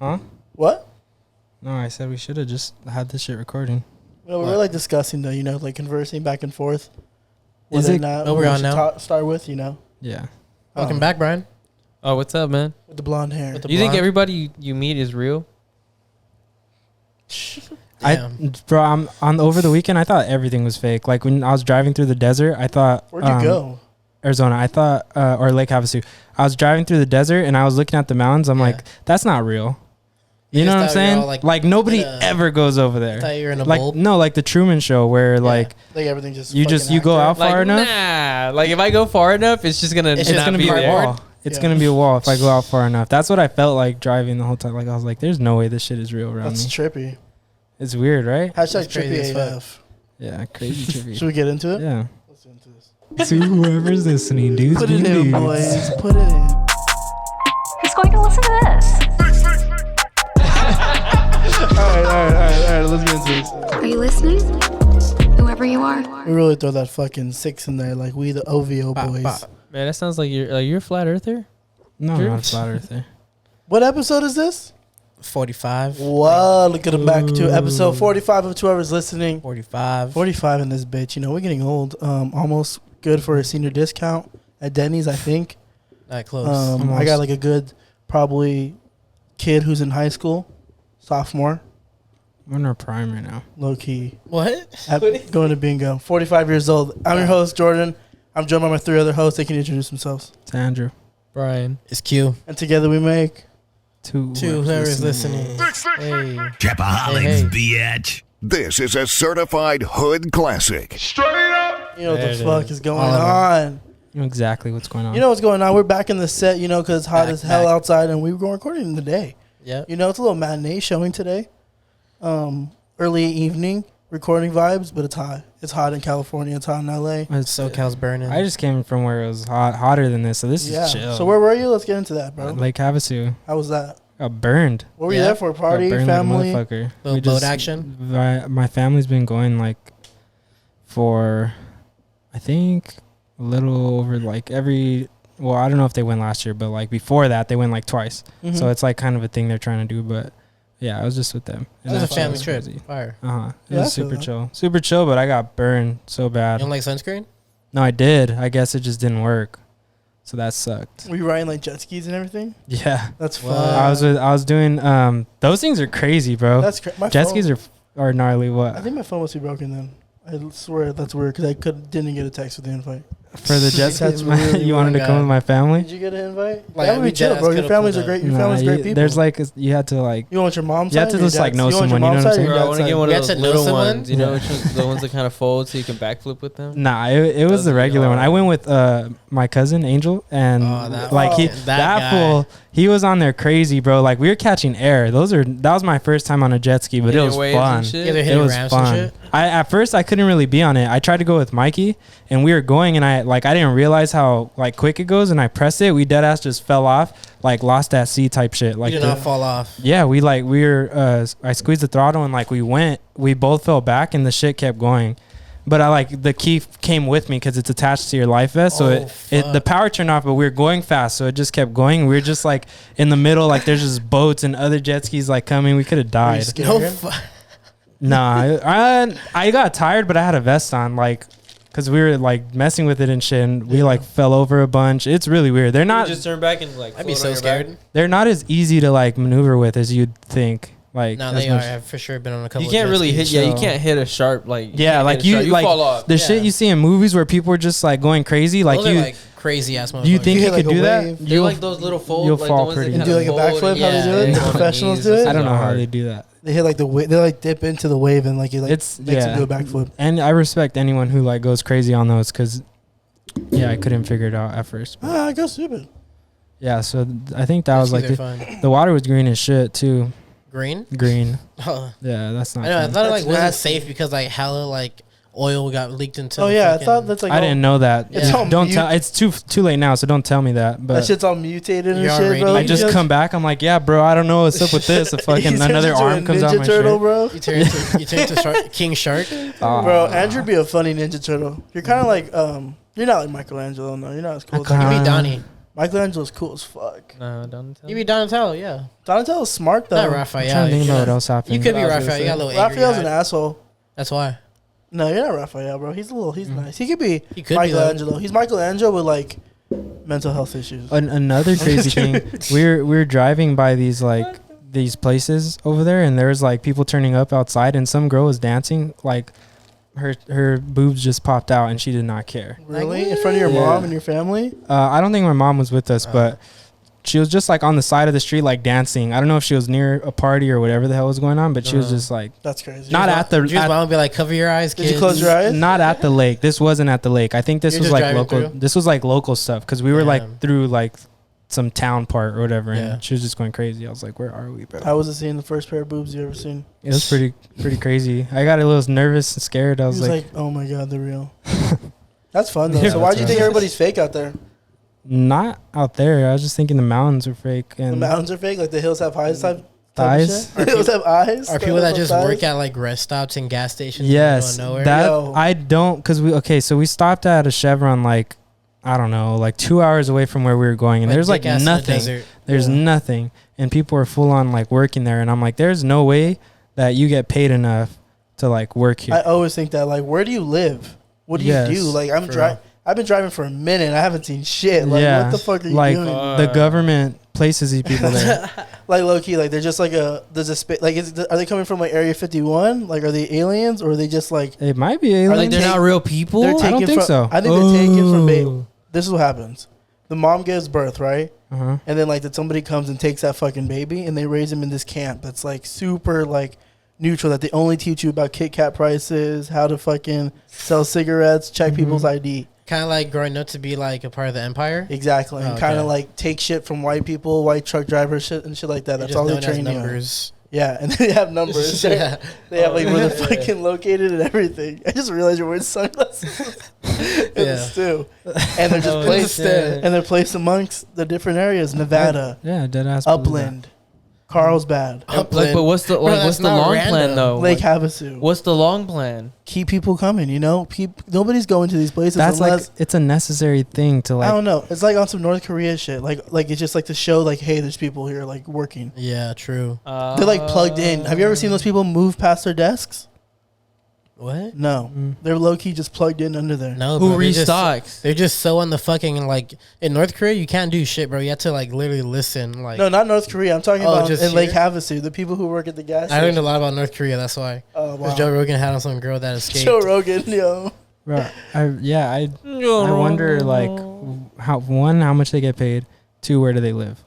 Huh? What? No, I said we should have just had this shit recording. Well, we're like discussing though, like conversing back and forth. Is it? What we're on now. Start with, Yeah. Welcome back, Brian. Oh, what's up, man? With the blonde hair. You think everybody you meet is real? Bro, I'm on over the weekend. I thought everything was fake. Like when I was driving through the desert, I thought. Where'd you go? Arizona. I thought, or Lake Havasu. I was driving through the desert and I was looking at the mountains. I'm like, that's not real. You know what I'm saying? Like nobody ever goes over there. I thought you were in a like bulb. No, like the Truman Show where like everything just you go out far enough. Nah, like if I go far enough, it's just gonna be a wall. It's gonna be a wall if I go out far enough. That's what I felt like driving the whole time. Like I was like, there's no way this shit is real around me. That's trippy. It's weird, right? Hashtag trippy AF. Yeah, crazy trippy. Should we get into it? Yeah. Let's get into this. To whoever's listening, dudes. Put it in, boys. Put it in. Who's going to listen to this? All right. Let's get into this. Are you listening? Whoever you are. We really throw that fucking 6 in there, like we the OVO boys. Man, that sounds like you're a flat earther. No, I'm not a flat earther. What episode is this? 45. Whoa, look at them back to episode 45 of 2 hours listening. 45 in this bitch. We're getting old. Almost good for a senior discount at Denny's, I think. Not close. I got like a good, probably, kid who's in high school, sophomore. We're in our prime right now. Low key. What? Going to bingo. 45 years old. I'm your host, Jordan. I'm joined by my 3 other hosts. They can introduce themselves. It's Andrew. Brian. It's Q. And together we make... To whoever's listening. Hey. Chapaholics, bitch. This is a certified hood classic. Straight up. You know what the fuck is going on. You know exactly what's going on. You know what's going on. We're back in the set, because it's hot as hell outside, and we were recording today. Yeah. It's a little matinee showing today. Early evening recording vibes, but it's hot. It's hot in California. It's hot in LA. SoCal's burning. I just came from where it was hotter than this, so this is chill. So where were you? Let's get into that, bro. Lake Havasu. How was that? Got burned. What were you there for? Party, family? Like a little boat action? My family's been going for, I think, a little over well, I don't know if they went last year, but before that, they went twice. Mm-hmm. So it's kind of a thing they're trying to do, but yeah, I was just with them. It was a family trip. Fire. It was super chill. Super chill, but I got burned so bad. You don't like sunscreen? No, I did. I guess it just didn't work. So that sucked. Were you riding jet skis and everything? Yeah. That's fun. I was doing those things are crazy, bro. That's jet skis are gnarly. What? I think my phone must be broken then. I swear that's weird because I didn't get a text with the invite. For the jet skis, really you wanted to come with my family? Did you get an invite? That would be chill, bro. Your family's are great. Your family's great people. There's you had to You want your mom's side? You have to just know someone. You know what I'm saying? Bro, I want to get one of those little ones. You know, the ones that kind of fold so you can backflip with them. Nah, it was the regular one. I went with my cousin Angel, and that fool. He was on there crazy, bro. We were catching air. That was my first time on a jet ski, but it was fun. It was fun. At first I couldn't really be on it. I tried to go with Mikey, and we were going, and I didn't realize how quick it goes, and I pressed it. We dead ass just fell off, lost at sea type shit. You did not fall off. Yeah, we were. I squeezed the throttle, and we both fell back, and the shit kept going. But the key came with me because it's attached to your life vest. So the power turned off, but we were going fast. So it just kept going. We were just in the middle, there's just boats and other jet skis coming. We could have died. Nah, I got tired, but I had a vest on, because we were messing with it and shit, and we fell over a bunch. It's really weird. They're not. You just turn back and I'd be so scared. They're not as easy to maneuver with as you'd think. No, they are. I've for sure been on a couple. You can't really hit. Yeah, you can't hit a sharp you fall off. The shit you see in movies where people are just going crazy. Those are crazy ass motherfuckers. Do you think you could do that? You're those little folds. You'll fall pretty. And do a backflip? How they do it? The professionals do it. I don't know how they do that. They hit the wave. They dip into the wave and makes them do a backflip. And I respect anyone who goes crazy on those because, I couldn't figure it out at first. I go stupid. Yeah, so I think that was the water was green as shit too. Green. Yeah, that's not. I know. I thought it wasn't safe because hella oil got leaked into. Oh yeah, I thought that's I didn't know that. Yeah. Don't tell. It's too late now, so don't tell me that. But that shit's all mutated and shit, bro. I just come back. I'm like, yeah, bro. I don't know what's up with this. A fucking another arm comes out my turtle, shirt. Bro. You turn into King Shark. Bro, Andrew be a funny Ninja Turtle. You're kind of you're not like Michelangelo. No, you're not as cool. You be Donnie. Michelangelo's cool as fuck. No, Donatello. You be Donatello, yeah. Donatello's smart though. Not I'm Raphael. trying to think about what else happened. You could be Raphael. You got a little angry. Raphael's an eyed. asshole. That's why. No, you're not Raphael, bro. He's nice. He could be He could be, Michelangelo. He's Michelangelo with like mental health issues. Another crazy thing, we're driving by these places over there, and there's like people turning up outside, and some girl was dancing, like her boobs just popped out, and she did not care. Really? In front of your mom and your family? I don't think my mom was with us, but she was just like on the side of the street, like dancing. I don't know if she was near a party or whatever the hell was going on, but she was just like, that's crazy. Not at the. Your mom would be like, cover your eyes, kids. Did you close your eyes? Not at the lake. This wasn't at the lake. I think this You're was just like local. through? This was like local stuff because we were like through like some town part or whatever, and she was just going crazy. I was like, where are we, bro? How was it seeing the first pair of boobs you ever seen? It was pretty crazy. I got a little nervous and scared. I was like, oh my god, they're real. That's fun though. So why do you think everybody's fake out there? Not out there. I was just thinking the mountains are fake. And the mountains are fake? Like the hills have eyes type thighs? The hills have eyes? Are people that just work at like rest stops and gas stations? Yes. That Yo. I don't, because so we stopped at a Chevron like, I don't know, like 2 hours away from where we were going, and there's like nothing. There's nothing. And people are full on like working there, and I'm like, there's no way that you get paid enough to like work here. I always think that, like, where do you live? What do you do? Like, I've been driving for a minute. I haven't seen shit. Like, what the fuck are you doing? The government places these people there. Like, low key, like, they're just like there's a space. Like, are they coming from like Area 51? Like, are they aliens, or are they just like? It might be aliens. Like, they're not real people? I don't think so. I think they're taken from baby. This is what happens. The mom gives birth, right? Uh-huh. And then like somebody comes and takes that fucking baby, and they raise him in this camp that's like super like neutral, that they only teach you about Kit Kat prices, how to fucking sell cigarettes, check people's ID. Kind of like growing up to be like a part of the empire. Exactly. And kind of like take shit from white people, white truck drivers, shit and shit like that. That's all they train you on. Yeah, and they have numbers. They have like where they're fucking located and everything. I just realized you're wearing sunglasses. It's too. And they're just placed there. And they're placed amongst the different areas. Nevada. Deadass. Upland. Carlsbad. Like, but what's the long plan though? Lake Havasu. What's the long plan? Keep people coming, you know? Nobody's going to these places that's unless like it's a necessary thing to like. I don't know. It's like on some North Korea shit. Like it's just like to show like, hey, there's people here like working. Yeah, true. They're like plugged in. Have you ever seen those people move past their desks? What? No, they're low key just plugged in under there. No, who bro, restocks? They're just so on the fucking like in North Korea. You can't do shit, bro. You have to like literally listen. Like no, not North Korea. I'm talking about just in Lake Havasu. The people who work at the gas station. I learned a lot about North Korea. That's why. Oh wow. Because Joe Rogan had on some girl that escaped. Joe Rogan, yo. Right. I wonder like how much they get paid. 2, where do they live?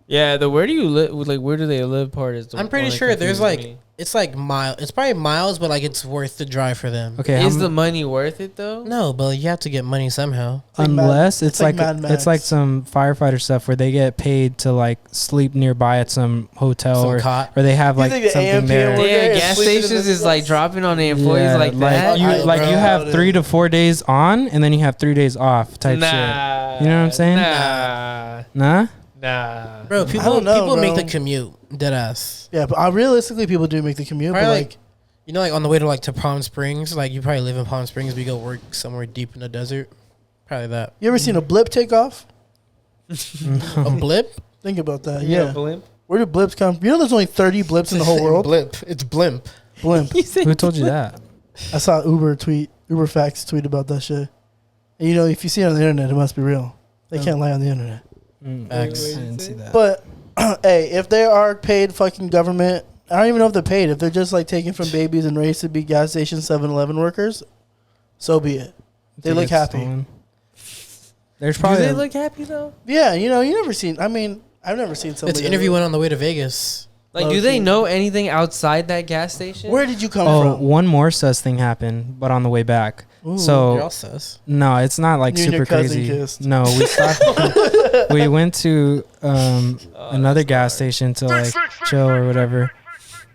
Yeah, the where do you live? Like, where do they live part is. I'm pretty sure there's like it's like it's probably miles, but like it's worth the drive for them. Okay, is the money worth it though? No, but you have to get money somehow. Unless it's like it's like some firefighter stuff where they get paid to like sleep nearby at some hotel or they have like something there. Yeah, gas stations is like dropping on the employees like that. You have 3 to 4 days on and then you have 3 days off type shit. You know what I'm saying? Nah. Bro, people make the commute. Deadass. Yeah, but realistically, people do make the commute. Probably but like, you know, like on the way to Palm Springs, like you probably live in Palm Springs, but you go work somewhere deep in the desert. Probably that. You ever seen a blip take off? A blip? Think about that. Yeah. Blimp. Where do blips come from? You know there's only 30 blips in the whole world? Blimp. It's blimp. Blimp. Who told you that? I saw Uber Facts tweet about that shit. And you know, if you see it on the internet, it must be real. They can't lie on the internet. I didn't see that. But hey, if they are paid fucking government, I don't even know if they're paid. If they're just like taken from babies and raised to be gas station 7-Eleven workers, so be it. They look happy. Stolen. There's probably Do they look happy though? Yeah, you know, you never seen. I mean, I've never seen somebody. It's interviewing on the way to Vegas. Like, do they know anything outside that gas station? Where did you come from? One more sus thing happened, but on the way back. Ooh, so you're all sus. No, it's not like you and super your cousin crazy. kissed. No, we stopped. We went to another gas station to like chill or whatever.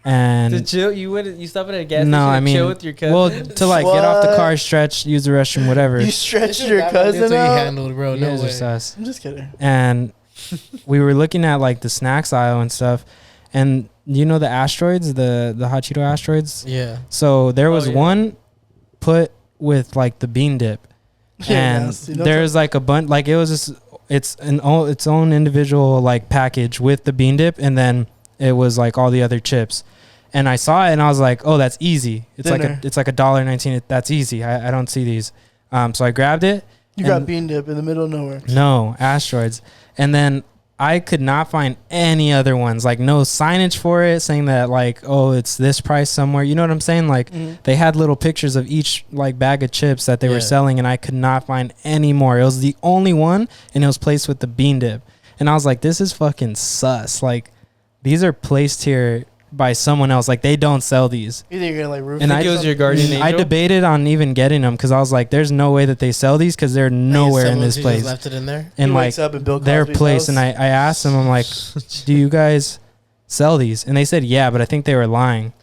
And to chill, you stop at a gas no, station I mean, chill with your cousin. well, to like get off the car, stretch, use the restroom, whatever. You stretched your cousin That's what you out? handled, bro. No way. Sus. I'm just kidding. And we were looking at like the snacks aisle and stuff, and you know the asteroids, the hot Cheeto asteroids. Yeah. So there was one put with like the bean dip, and there's like a bunch, like it was just it's its own individual like package with the bean dip, and then it was like all the other chips. And I saw it and I was like, oh, that's easy. It's like $1.19. That's easy. I don't see these. So I grabbed it. You got bean dip in the middle of nowhere. No, asteroids. And then I could not find any other ones, like no signage for it saying that like, oh, it's this price somewhere. You know what I'm saying? Like they had little pictures of each like bag of chips that they were selling, and I could not find any more. It was the only one, and it was placed with the bean dip. And I was like, this is fucking sus. Like these are placed here by someone else. Like they don't sell these. You think you're gonna like roof? And it was your guardian angel? I debated on even getting them because I was like, there's no way that they sell these because they're nowhere in this place. Just left it in there. And he like wakes up in Bill their Cosby's place, house. and I asked them, I'm like, do you guys sell these? And they said yeah, but I think they were lying.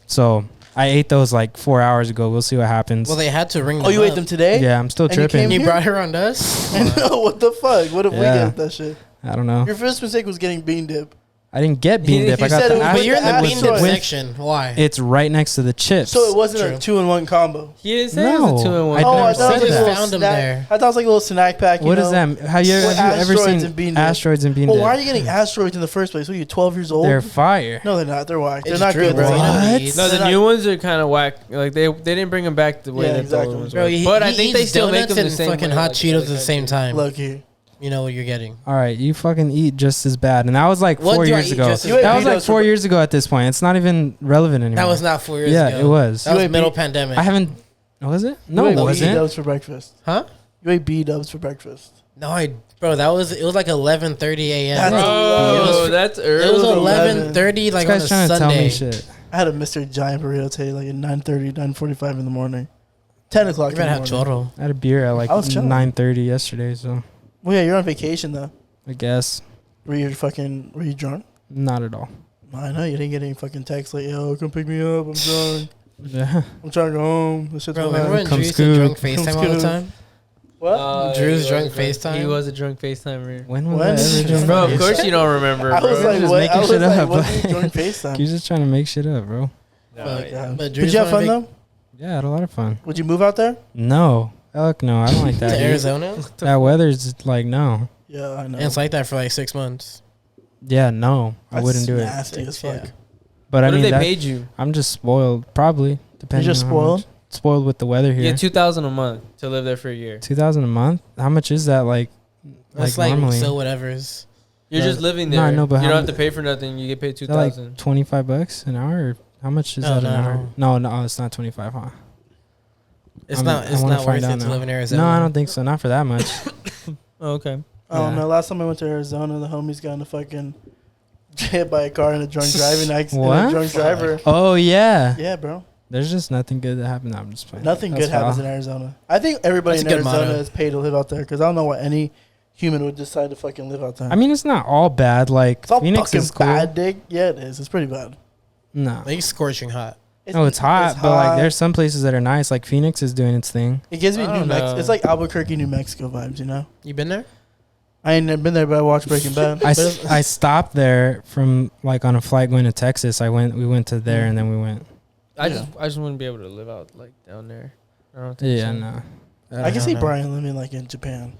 So I ate those like 4 hours ago. We'll see what happens. Well, they had to ring them Oh, you up. ate them today? Yeah, I'm still And you tripping. came You brought her on us? I know, what the fuck? What if we get that shit? I don't know. Your first mistake was getting bean dip. I didn't get bean dip. I got said the it was- But you're in the Asteroid. bean dip With- section. Why? It's right next to the chips. So it wasn't True. a 2-in-1 combo. He didn't say it was a 2-in-1. I Oh, I never thought it said was like a that. little Found them snack. there. I thought it was like a little snack pack. What is that? Have you ever Asteroids seen and bean dip. asteroids and bean Well, dip? why are you getting asteroids in the first place? What are you, 12 years old? They're fire. No, they're not. They're whack. They're It's not true, good. bro. Bro. You know what he What? eats. No, They're the not- new ones are kind of whack. Like they didn't bring them back the way Yeah, that exactly. the old ones Bro, were. he, But I he think they eats still make donuts them the and same fucking way, hot like, Cheetos at like the same time. Look here. You know what you're getting. All right, you fucking eat just as bad, and that was like What 4 do I years eat ago. just as You ate That was like Beatos 4 for- years ago at this point. It's not even relevant anymore. That was not 4 years Yeah, ago. it was. That was ate middle beat- pandemic. I haven't. Was it? No, You it ate wasn't. B-dubs for breakfast. Huh? You ate B-dubs for breakfast. No, bro, it was like 11:30 a.m. That's Oh, that's early. It was 11. 11:30 like This on guy's a trying to tell Sunday. me shit. I had a Mr. Giant burrito today, like at 9:30, 9:45 in the morning. 10 o'clock You in the better have morning. chorro. I had a beer at like I was chilling. 9:30 yesterday, so Well, yeah, you're on vacation, though. I guess Were you drunk? not at all. I know, you didn't get any fucking text like, yo, come pick me up, I'm drunk. Yeah. I'm trying to go home. This shit's Bro, going remember when on. Come Drew used scoop. to drunk Come FaceTime all the scoop. time? What? Drew's he drunk was FaceTime? He was a drunk Facetimer. When was When? I ever drunk? Bro, of FaceTime? course you don't remember, I was bro. like, just what? making I was shit like, up. what are you drunk FaceTime? You're just trying to make shit up, bro. Fuck, yeah. But Did you have fun, though? Yeah, I had a lot of fun. Would you move out there? No, fuck no, I don't like that. To heat. Arizona? That weather's like no. Yeah, I know. And it's like that for like 6 months. Yeah, no, I That's wouldn't do it. nasty as fuck. Yeah. But What I if mean, they that- paid you? I'm just spoiled, probably. Depending. just on how spoiled? much. Spoiled with the weather here. You get $2,000 a month to live there for a year. 2,000 a month. How much is that? Like That's like normally? so whatever's. You're No, just living no, there. I know, but you how don't have mu- to pay for nothing. You get paid Is that like $2,000. $25 an hour? Or how much is No, that an no. hour? No, it's not 25, huh? It's I'm- not. I It's wanna not find worth out it to now. live in Arizona. No, I don't think so. Not for that much. Oh, okay. I don't Yeah. know. Last time I went to Arizona, the homies got in a fucking hit by a car in a drunk driving accident. What? A drunk driver. Oh yeah. Yeah, bro. There's just nothing good that happened. No, I'm just playing. Nothing That's good happens foul. in Arizona. I think everybody That's a in good Arizona motto. is paid to live out there because I don't know what any human would decide to fucking live out there. I mean, it's not all bad. Like it's all Phoenix fucking is cool. bad, dick. Yeah, it is. It's pretty bad. No. Like scorching hot. No, it's hot, but like hot. there's some places that are nice. Like Phoenix is doing its thing. It gives me I New don't Mexico. know. It's like Albuquerque, New Mexico vibes, you know? You been there? I ain't never been there, but I watched Breaking Bad. I stopped there from like on a flight going to Texas. We went to there and then we went. I just wouldn't be able to live out like down there. I don't think Yeah, so. no. I can see know. Brian living like in Japan.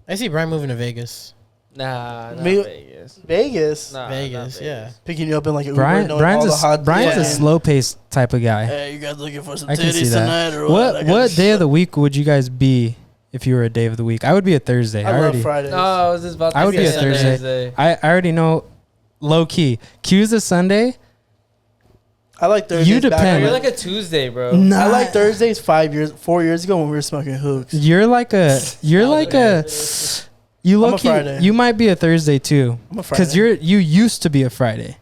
I see Brian moving to Vegas. Nah, not Me- Vegas. Vegas. Nah, Vegas, not yeah. Picking you up in like an Uber, knowing all Brian's the hot a fucking- slow paced type of guy. Hey, you guys looking for some I can see titties that. tonight or what? What day of the week would you guys be if you were a day of the week? I would be a Thursday. I love Fridays. No, I was just about to I would say be a Thursday. I already know. Low key, Q's a Sunday. I like Thursdays. You back depend. when- You're like a Tuesday, bro. I like Thursdays 4 years ago when we were smoking hooks. You're like a. You're like a. You I'm a low key. Friday. You might be a Thursday too. I'm a Friday. Because you used to be a Friday.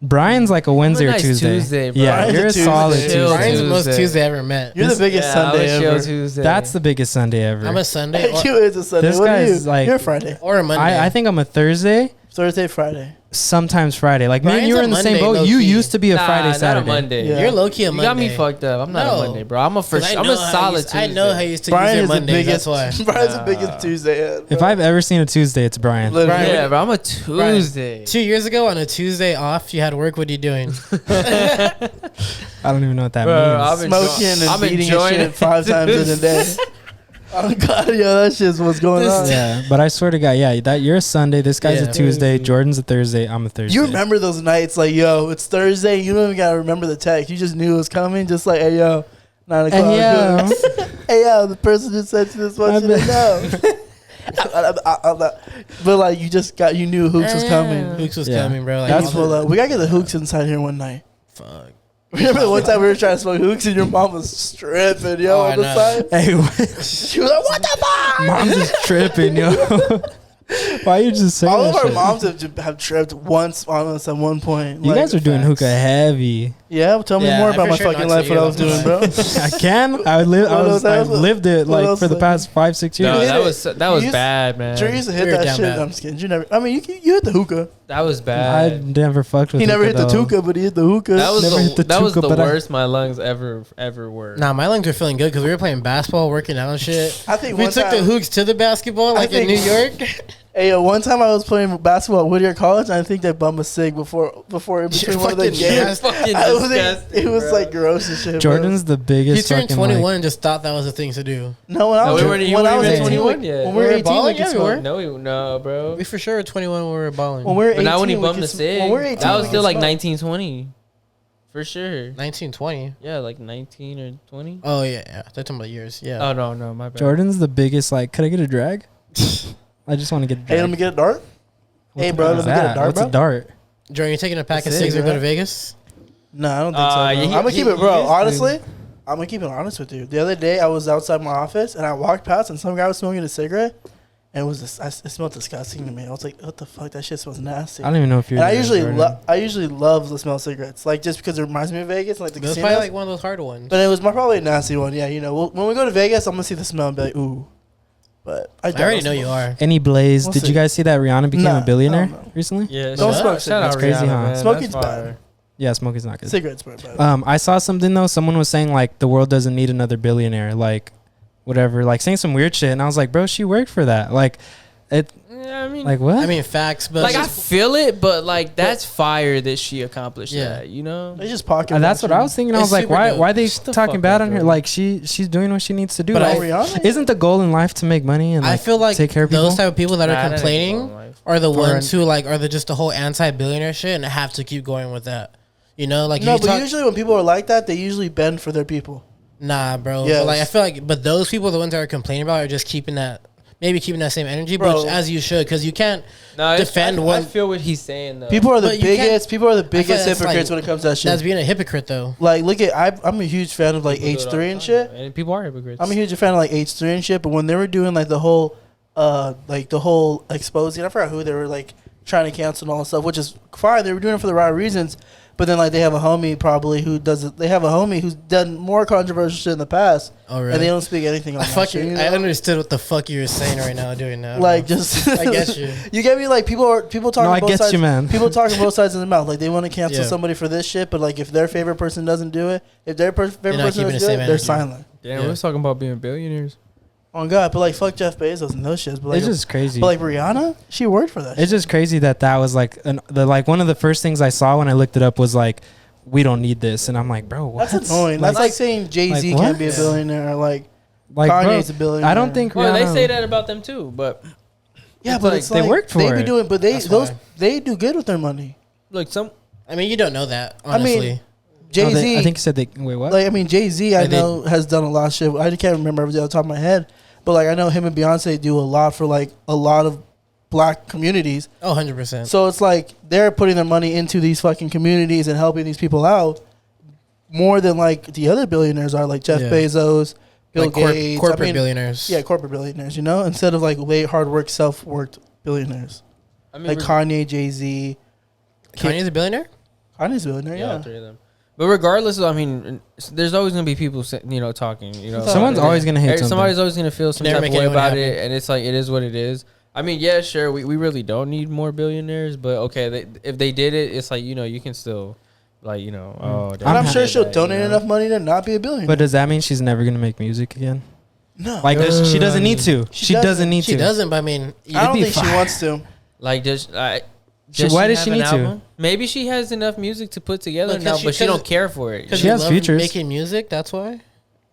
Brian's like a Wednesday nice or Tuesday. Tuesday, bro. Yeah, Brian's you're a a solid Tuesday. Tuesday. Brian's the most Tuesday. Tuesday I ever met. You're the biggest Yeah, Sunday I wish you ever. was Tuesday. That's the biggest Sunday ever. I'm a Sunday You is a Sunday. This What are you? guy's like- You're a Friday. or a Monday. I think I'm a Thursday, Thursday, Friday. sometimes Friday. Like me and Brian's you were a in the same Monday, boat. low You key. used to be a Nah, Friday, not a Saturday. Monday. Yeah. You're low key a You Monday. got me fucked up. I'm not No. a Monday, bro. I'm a 'Cause I I'm know a how solid you- Tuesday. I know how you used to Brian use your is the Mondays. biggest. That's why. Brian's the Nah. biggest Tuesday. head, If bro. I've ever seen a Tuesday, it's Brian. Literally. Brian, Yeah, bro. I'm a Tuesday. 2 years ago on a Tuesday off, you had work. What are you doing? I don't even know what that Bro, means. I've been Smoking and I'm beating a enjoying shit it. 5 times in a day. Oh God, yo, that shit's what's going on. Yeah, but I swear to God, yeah, that you're a Sunday. This guy's a Tuesday. Jordan's a Thursday. I'm a Thursday. You remember those nights like, yo, it's Thursday. You don't even gotta remember the text. You just knew it was coming. Just like, hey, yo, 9 o'clock. Hey, yo. Hey, yo, the person just said to this one, you didn't know. But like, you knew Hooks was coming. Hooks was coming, bro. Like, That's what we gotta get the Hooks inside here one night. Fuck. Remember the one time we were trying to smoke Hooks and your mom was stripping, yo, on the side? Hey, she was like, what the fuck? mom's just tripping, yo. Why you just saying all that of our shit? moms have tripped once on us at one point. You guys are doing hookah heavy. Yeah, tell me more about my fucking life. What I was doing, bro. I can. I lived it like for the past 5-6 years. No, that was bad, man. Drew used to hit that shit. I'm just kidding. You never. I mean, you hit the hookah. That was bad. I never fucked with. He never hit the hookah, but he hit the hookah. That was the worst my lungs ever were. Nah, my lungs were feeling good because we were playing basketball, working out and shit. I think we took the hooks to the basketball, like in New York. Hey, one time I was playing basketball at Whittier College, and I think they bummed a cig before in between one of the games. It was like gross as shit. Jordan's the biggest. He turned 21 and just thought that was the thing to do. No, when I was 21 yet. When we were 18, No, bro. We for sure were 21 when we were balling. When we were 18, but now when he bummed the cig, that was still like 1920. For sure. 1920. Yeah, like 19 or 20. Oh yeah. They're talking about years. Yeah. Oh no, my bad. Jordan's the biggest. Like, could I get a drag? I just want to get a drag. Hey, let me get a dart. Hey, bro, let me get a dart, What's a dart? Jordan, you taking a pack of cigs or go to Vegas? No, I don't think so. I'm gonna keep it, bro. Honestly, I'm gonna keep it honest with you. The other day, I was outside my office and I walked past and some guy was smoking a cigarette, and it smelled disgusting to me. I was like, "What the fuck? That shit smells nasty." I don't even know if you're. And I usually love the smell of cigarettes, like just because it reminds me of Vegas, like the casinos. It was probably like one of those hard ones. But it was probably a nasty one. Yeah, you know, when we go to Vegas, I'm gonna see the smell and be like, "Ooh." But I already know you are. Any Blaze? Did you guys see that Rihanna became a billionaire recently? Yeah, don't smoke cigarettes. That's crazy, huh? Smoking's bad. Yeah, smoking's not good. Cigarettes are bad. I saw something though. Someone was saying like the world doesn't need another billionaire, like whatever, like saying some weird shit, and I was like, bro, she worked for that, like it. Yeah, I mean, like what? I mean, facts, but like I feel it, but like that's fire that she accomplished that, you know. They just pocket. That's what I was thinking. I was like, why are they talking bad on her? Like she's doing what she needs to do. But like, isn't the goal in life to make money and like, I feel like take care of people? Those type of people that are complaining are the ones who like are just the whole anti-billionaire shit and have to keep going with that. You know, like no, but usually when people are like that, they usually bend for their people. Nah, bro. Yeah, like I feel like, but those people, the ones that are complaining about, are just keeping that same energy, bro. But as you should, because you can't defend one. I feel what he's saying though. People are the biggest hypocrites like, when it comes to that shit. That's being a hypocrite though. Like, look at I'm a huge fan of like H3 and shit. And people are hypocrites. I'm a huge fan of like H3 and shit. But when they were doing like the whole exposing, I forgot who they were like trying to cancel and all that stuff, which is fine. They were doing it for the right reasons. But then, like, they have a homie probably who does it. They have a homie who's done more controversial shit in the past. Oh, really? And they don't speak anything on that shit, you know? I understood what the fuck you were saying right now doing that. Like, just... I get you. You get me? Like, people talking both sides. I get you, man. People talking both sides of the mouth. Like, they want to cancel somebody for this shit, but, like, if their favorite person doesn't do it, if their favorite person doesn't do it, they're silent. Damn, we're talking about being billionaires. Oh God, but like fuck Jeff Bezos and those shits. But like, it's just crazy. But like Rihanna, she worked for that. It's just crazy that was like one of the first things I saw when I looked it up was like, we don't need this, and I'm like, bro, what? That's annoying. That's like saying Jay-Z can't be a billionaire, or like Kanye's a billionaire. I don't think. Well, they say that about them too, but yeah, but it's they worked for it. They be doing, but they do good with their money. Like I mean, you don't know that honestly. I mean, Jay-Z. I think you said they. Wait, what? Like, I mean, Jay-Z, I know has done a lot of shit. I can't remember everything off the top of my head, but like I know him and Beyonce do a lot for like a lot of black communities. Oh, 100%. So it's like they're putting their money into these fucking communities and helping these people out more than like the other billionaires are, like Jeff Bezos, Bill Gates, corporate billionaires. Yeah, corporate billionaires. You know, instead of like hard work, self-worked billionaires. I mean, like Kanye, Jay-Z. Kanye's a billionaire. Kanye's a billionaire. Yeah, all three of them. But regardless, I mean, there's always gonna be people, talking. Someone's always gonna hate. Somebody's always gonna feel some type of way about it, and it's like it is what it is. I mean, yeah, sure, we really don't need more billionaires, but okay, if they did it, it's like you can still, like and I'm sure she'll donate enough money to not be a billionaire. But does that mean she's never gonna make music again? No, like she doesn't need to. She doesn't need to. She doesn't. But I mean, I don't think she wants to. Like why does she need to? Maybe she has enough music to put together now, but she don't care for it. She has features. Making music, that's why.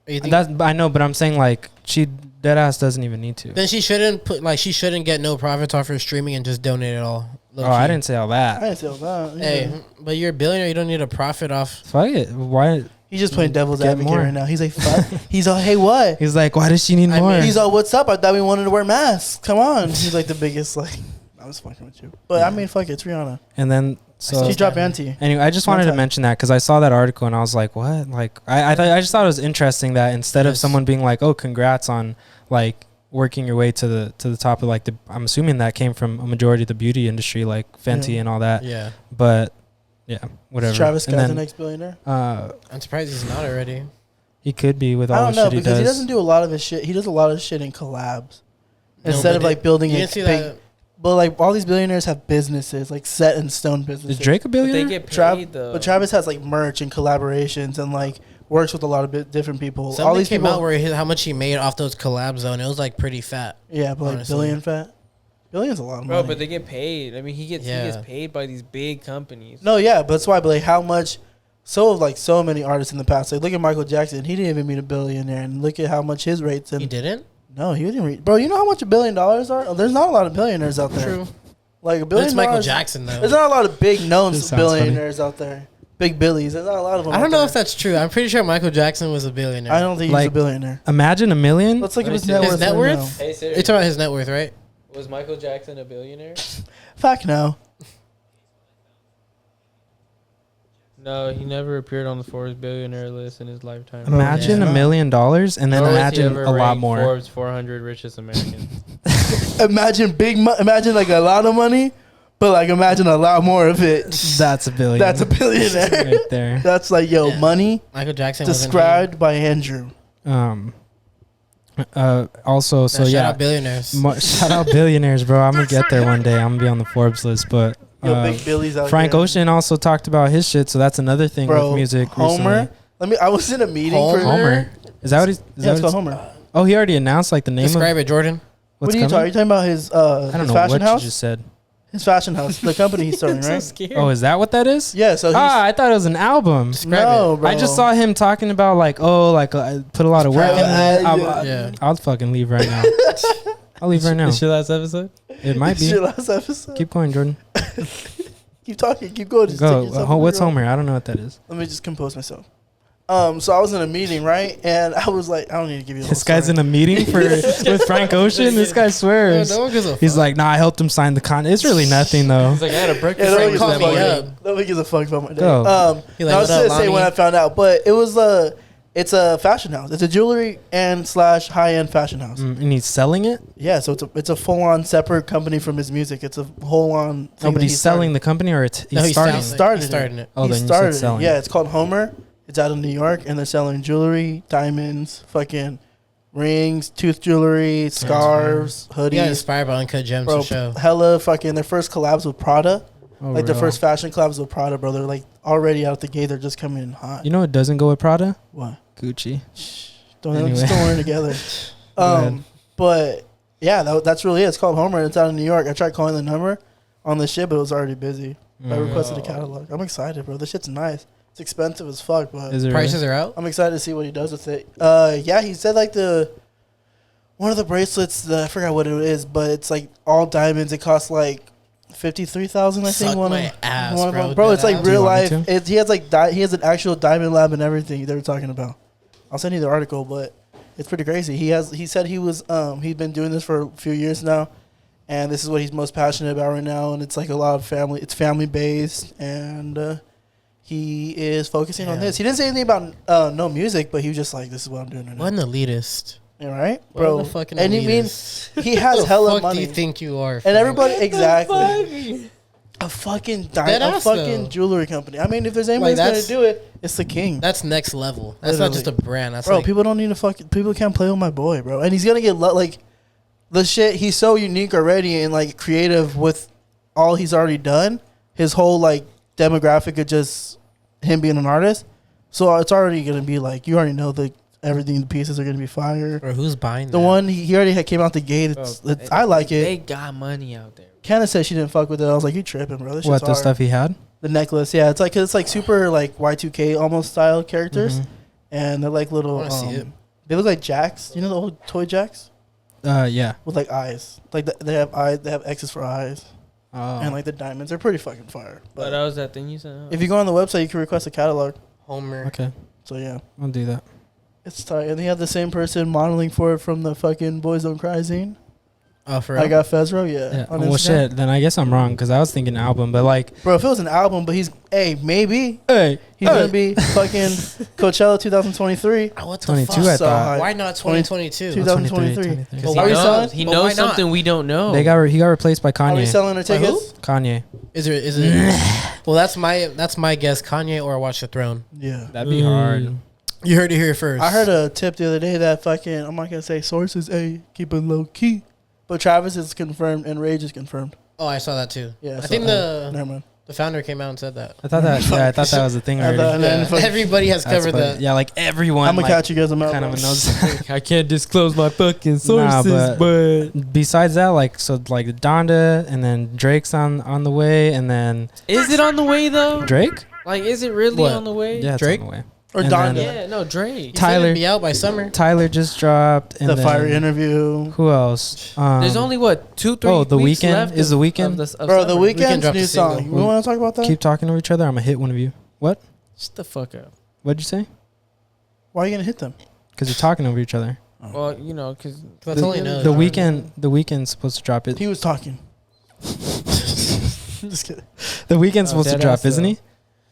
I know, but I'm saying like she deadass doesn't even need to. Then she shouldn't she shouldn't get no profits off her streaming and just donate it all. I didn't say all that. I didn't say all that. Hey, but you're a billionaire. You don't need a profit off. Fuck it. Why? He's just playing devil's advocate right now. He's like, fuck. He's all, hey, what? He's like, why does she need more? He's all, what's up? I thought we wanted to wear masks. Come on. He's like the biggest, like, I was fucking with you. But I mean, fuck it. It's Rihanna. And then, so. She dropped Anti. Anyway, I just wanted to mention that because I saw that article and I was like, what? Like, I just thought it was interesting that instead of someone being like, oh, congrats on, like, working your way to the top of, like, I'm assuming that came from a majority of the beauty industry, like Fenty and all that. Yeah. But. Yeah, whatever. Is Travis Scott the next billionaire? I'm surprised he's not already. He could be with all the shit he does. I don't know, because he doesn't do a lot of his shit. He does a lot of shit in collabs. Instead of, like, building a big... But, like, all these billionaires have businesses, like, set in stone businesses. Is Drake a billionaire? But they get paid, though. But Travis has, like, merch and collaborations and, like, works with a lot of different people. Something all these came people out where how much he made off those collabs, though, and it was, like, pretty fat. Yeah, but, like, billion fat. Billion's a lot of money. Bro, but they get paid. I mean, he gets paid by these big companies. No, yeah, but that's why. But like, how much? So many artists in the past. Like, look at Michael Jackson. He didn't even meet a billionaire, and look at how much his rates. And he didn't. No, he didn't reach. Bro, you know how much $1 billion are? Oh, there's not a lot of billionaires out there. True. Like $1 billion. It's Michael Jackson though. There's not a lot of big known billionaires out there. Big Billies. There's not a lot of them. I don't know if that's true. I'm pretty sure Michael Jackson was a billionaire. I don't think he's a billionaire. Imagine $1 million. Let's look at his net worth. His net worth? Hey, you're talking about his net worth, right? Was Michael Jackson a billionaire? Fuck no. No, he never appeared on the Forbes billionaire list in his lifetime. Imagine $1 million and then imagine a lot more. Forbes 400 richest Americans. Imagine like a lot of money, but like imagine a lot more of it. That's a billion. That's a billionaire right there. That's like money. Michael Jackson described by Andrew. Also, so shout out billionaires. Shout out billionaires, bro. I'm gonna get there one day. I'm gonna be on the Forbes list, but big Billy's out Frank there. Ocean also talked about his shit, so that's another thing with music. Homer. Recently. I was in a meeting for Homer. Is that what he's? It's called Homer. Oh, he already announced like the name. Describe it, Jordan. What are you talking? Are you talking about his? I don't know fashion what house? you just said. His fashion house, the company he's starting, right? So oh, is that what that is? Yeah. So I thought it was an album. No, bro. I just saw him talking about like, I put a lot of work in that. I'll fucking leave right now. I'll leave right now. Is your last episode? It might be. Your last episode. Keep going, Jordan. Keep talking. Keep going. Just go. What's Homer? I don't know what that is. Let me just compose myself. So I was in a meeting, right? And I was like, I don't need to give you. This guy's in a meeting with Frank Ocean. This guy swears. He's like, nah, I helped him sign the contract. It's really nothing though. He's like, I had a breakfast. Nobody gives a fuck about my day. Go. I was gonna say when I found out, but it was it's a fashion house. It's a jewelry and / high end fashion house. And he's selling it. Yeah, so it's a full on separate company from his music. It's a whole on. But he's selling the company, or he's starting it. Oh, then he started it. Yeah, it's called Homer. It's out of New York, and they're selling jewelry, diamonds, fucking rings, tooth jewelry, scarves, hoodies. Yeah, inspired by Uncut Gems. Bro, show. Hella fucking their first collabs with Prada. Oh, the first fashion collabs with Prada, bro. They're like already out the gate. They're just coming in hot. You know what doesn't go with Prada? What? Gucci. Don't learn together. But yeah, that's really it. It's called Homer. And it's out of New York. I tried calling the number on the shit, but it was already busy. I requested a catalog. I'm excited, bro. This shit's nice. It's expensive as fuck, but prices are out. I'm excited to see what he does with it. Yeah, he said like one of the bracelets. I forgot what it is, but it's like all diamonds. It costs like $53,000. I think one of them. Bro, it's like real life. He has an actual diamond lab and everything they were talking about. I'll send you the article, but it's pretty crazy. He said he's been doing this for a few years now, and this is what he's most passionate about right now. And it's like a lot of family. It's family based, and he is focusing on this. He didn't say anything about no music, but he was just like, "This is what I'm doing right now." What an elitist! Yeah, right, bro. What a fucking and elitist. He means he has hella fuck money. Do you think you are? And everybody exactly. A fucking jewelry company. I mean, if there's anybody that's gonna do it, it's the king. That's next level. That's not just a brand. That's bro, people don't need to people can't play with my boy, bro. And he's gonna get like the shit. He's so unique already and like creative with all he's already done. His whole like demographic of just him being an artist. So it's already gonna be like you already know everything. The pieces are gonna be fire. Or who's buying the one he already came out the gate. I like it. They got money out there. Candace said she didn't fuck with it. I was like, you tripping, bro. This what, the hard. stuff he had? The necklace, yeah. It's like super like Y2K almost style characters. Mm-hmm. and they're like little. They look like jacks. You know the old toy jacks? Yeah. With like eyes, like they have eyes. They have X's for eyes. Oh. And like the diamonds are pretty fucking fire. But that was that thing you said. If you go on the website, you can request a catalog. Homer. Okay. So yeah, I'll do that. it's tight. And they have the same person modeling for it from the fucking Boys Don't Cry zine. Oh, for real? I got Fezro, yeah. Well, shit. Then I guess I'm wrong because I was thinking album, but like, bro, if it was an album, but he's maybe he's gonna be fucking Coachella 2023. What the 22, fuck? I thought. Why not 2022? 2023. He knows something we don't know. He got replaced by Kanye. Are we selling our tickets? Kanye. Is it? Well, that's my guess. Kanye or Watch the Throne. Yeah, that'd be hard. You heard it here first. I heard a tip the other day that fucking I'm not gonna say sources. Keep it low key. But Travis is confirmed and Rage is confirmed. Oh, I saw that too. Yeah, I think never mind. The founder came out and said that. I thought that. Yeah, I thought that was a thing already. Everybody has covered that. Yeah, like everyone. I'm gonna catch you guys. I'm out. Kind of knows. I can't disclose my fucking sources, but besides that, like Donda, and then Drake's on the way, and then is it on the way though? Drake? Like, is it really on the way? Yeah, Drake. It's on the way. Or Donda. Yeah, no, Drake. Tyler be out by summer. Tyler just dropped. And the Fire interview. Who else? There's only what 2-3. Oh, The weeks Weeknd left is The Weeknd. Bro, The Weeknd's new song. You want to talk about that? Keep talking to each other. I'm gonna hit one of you. What? Shut the fuck up. What'd you say? Why are you gonna hit them? Because you're talking over each other. Oh. Well, you know, because that's all he knows. The Weeknd's supposed to drop it. He was talking. Just kidding. The Weeknd's supposed to drop, isn't he?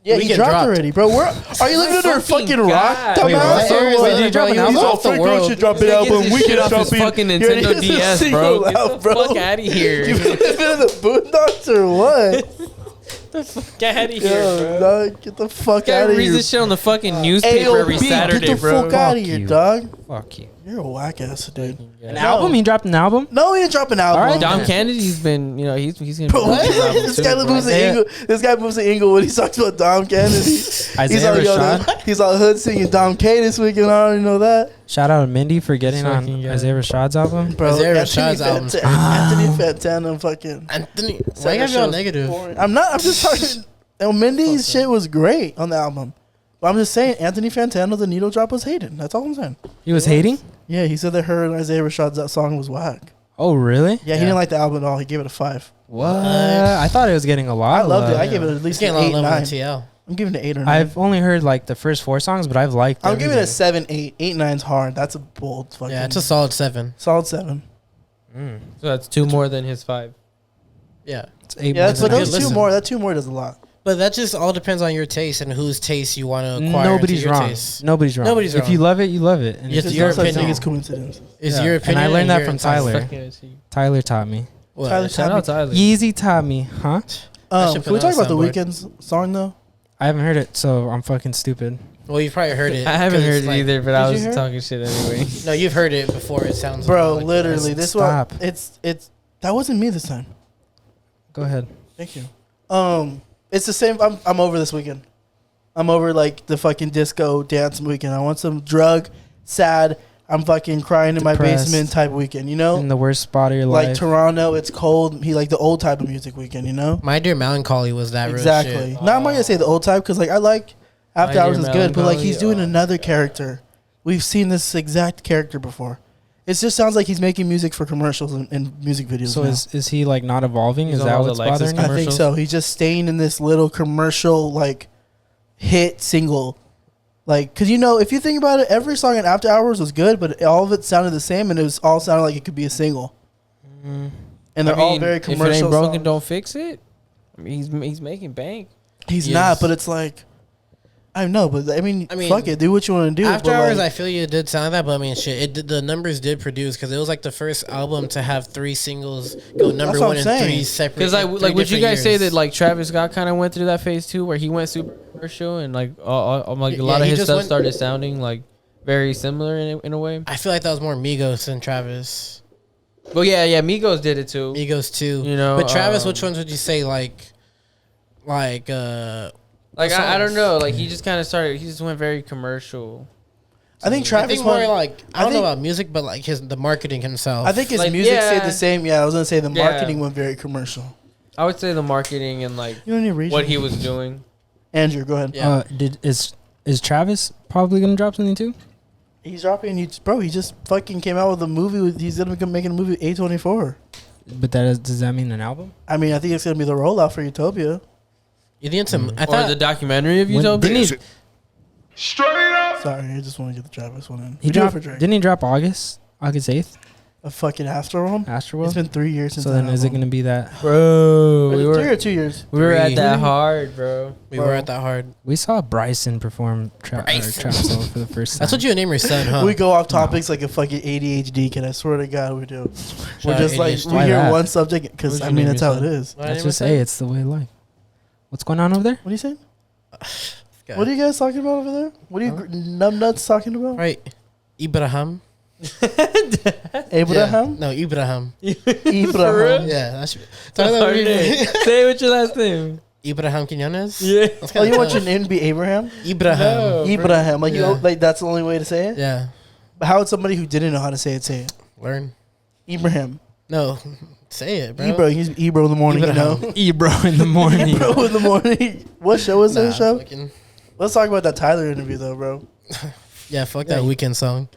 Yeah, he dropped already, bro. Are you living under a fucking rock? Did he drop an album? Off the world should drop an album. We can drop his fucking Nintendo DS, bro. Get the fuck out of here. You living in the boondocks or what? Get out of here, bro. Dog, get the fuck out of here. Read this shit on the fucking newspaper every Saturday, get the bro. Fuck out of here, dog. Fuck you. You're a whack ass dude. An album? He dropped an album? No, he didn't drop an album. All right, Dom Kennedy's been, you know, he's gonna. Bro, this guy moves to Inglewood when he talks about Dom Kennedy. Isaiah Rashad. He's all hood singing Dom K this weekend. I already know that. Shout out to Mindy for getting on Isaiah Rashad's album. Bro, Isaiah Rashad's album. Anthony Fantana fucking. Anthony. Why you gotta be all negative? I'm not. I'm just talking. Mindy's shit was great on the album. But I'm just saying, Anthony Fantano, the needle drop was hating. That's all I'm saying. He was hating? Yeah, he said that her and Isaiah Rashad's song was whack. Oh, really? Yeah, he didn't like the album at all. He gave it a 5. What? I thought it was getting a lot. I loved it. I gave it at least an 8, 9. I'm giving it 8 or 9. I've only heard like the first 4 songs, but I've liked I'm giving it a 7, 8. 8, 9's hard. That's a bold fucking... Yeah, it's a solid 7. Solid 7. So that's 2 more than his 5. Yeah. It's 8 yeah, but those 2 more, that 2 more does a lot. But that just all depends on your taste and whose taste you want to acquire. Nobody's wrong. Nobody's wrong. If you love it, you love it. And it's your opinion. It's coincidence. It's your opinion. And I learned that from Tyler. Tyler taught me. Tyler taught me. Yeezy taught me, huh? Can we talk about the Weeknd's song though? I haven't heard it, so I'm fucking stupid. Well, you've probably heard it. I haven't heard it either, but I was talking shit anyway. No, you've heard it before. It sounds. Bro, literally, this one. It's that wasn't me this time. Go ahead. Thank you. It's the same. I'm over this weekend. I'm over like the fucking disco dance weekend. I want some drug, sad. I'm fucking crying in my basement type weekend. You know, in the worst spot of your life. Like Toronto, it's cold. He like the old type of music weekend. You know, My Dear Melancholy was that exactly. Real shit. Now I'm not gonna say the old type because like I like After Hours is good, but like he's doing another character. We've seen this exact character before. It just sounds like he's making music for commercials and music videos. So is he like not evolving? Is that what's bothering him? I think so. He's just staying in this little commercial like hit single. Like, cause you know, if you think about it, every song in After Hours was good, but all of it sounded the same, and it was all sounded like it could be a single. And they're all very commercial. If it ain't broken, songs. Don't fix it. I mean, he's making bank. He's not, but it's like. I know, but I mean, fuck it. Do what you want to do. After Hours, I feel you did sound that, but I mean, shit, the numbers did produce because it was like the first album to have 3 singles go number 1 in 3 separate. Because like, would you guys say that like Travis Scott kind of went through that phase too, where he went super commercial and like a lot of his stuff started sounding like very similar in a way? I feel like that was more Migos than Travis. Well, yeah, Migos did it too. Migos too, you know. But Travis, which ones would you say like? I don't know. Like he just kind of started. He just went very commercial. I think Travis more like I don't know about music, but like the marketing himself. I think his music stayed the same. Yeah, I was gonna say the marketing went very commercial. I would say the marketing and like what he was doing. Andrew, go ahead. Yeah. Is Travis probably gonna drop something too? He's dropping. Bro, he just fucking came out with a movie. He's gonna be making a movie A24. But does that mean an album? I mean, I think it's gonna be the rollout for Utopia. You think it's or the documentary of Utopia? Straight up. Sorry, I just want to get the Travis one in. Didn't he drop August 8th? A fucking Astroworld? It's been 3 years since. So then, is it gonna be that, bro? We were 3 or 2 years. We were at that hard, bro. We were at that hard. We saw Bryson perform trap solo for the first time. That's what you would name your son, huh? We go off topics like a fucking ADHD kid. I swear to God, we do. We're just like we hear one subject because I mean that's how it is. That's just it's the way of life. What's going on over there? What are you saying? What are you guys talking about over there? What are you numbnuts talking about? Right, Ibrahim. Abraham? Yeah. No, Ibrahim. Ibrahim. Yeah, that's hard name. Say it with your last name. Ibrahim Quinones. Yeah. Oh, you want your name to be Abraham? Ibrahim. No, Ibrahim. Like like that's the only way to say it. Yeah. But how would somebody who didn't know how to say it? Learn. Ibrahim. No, say it, bro. Ebro. He's Ebro in the morning. Ibrahim. You know. Ebro in the morning. Ebro in the morning. What show is that show? Fucking. Let's talk about that Tyler interview though, bro. Yeah, fuck that Weekend song.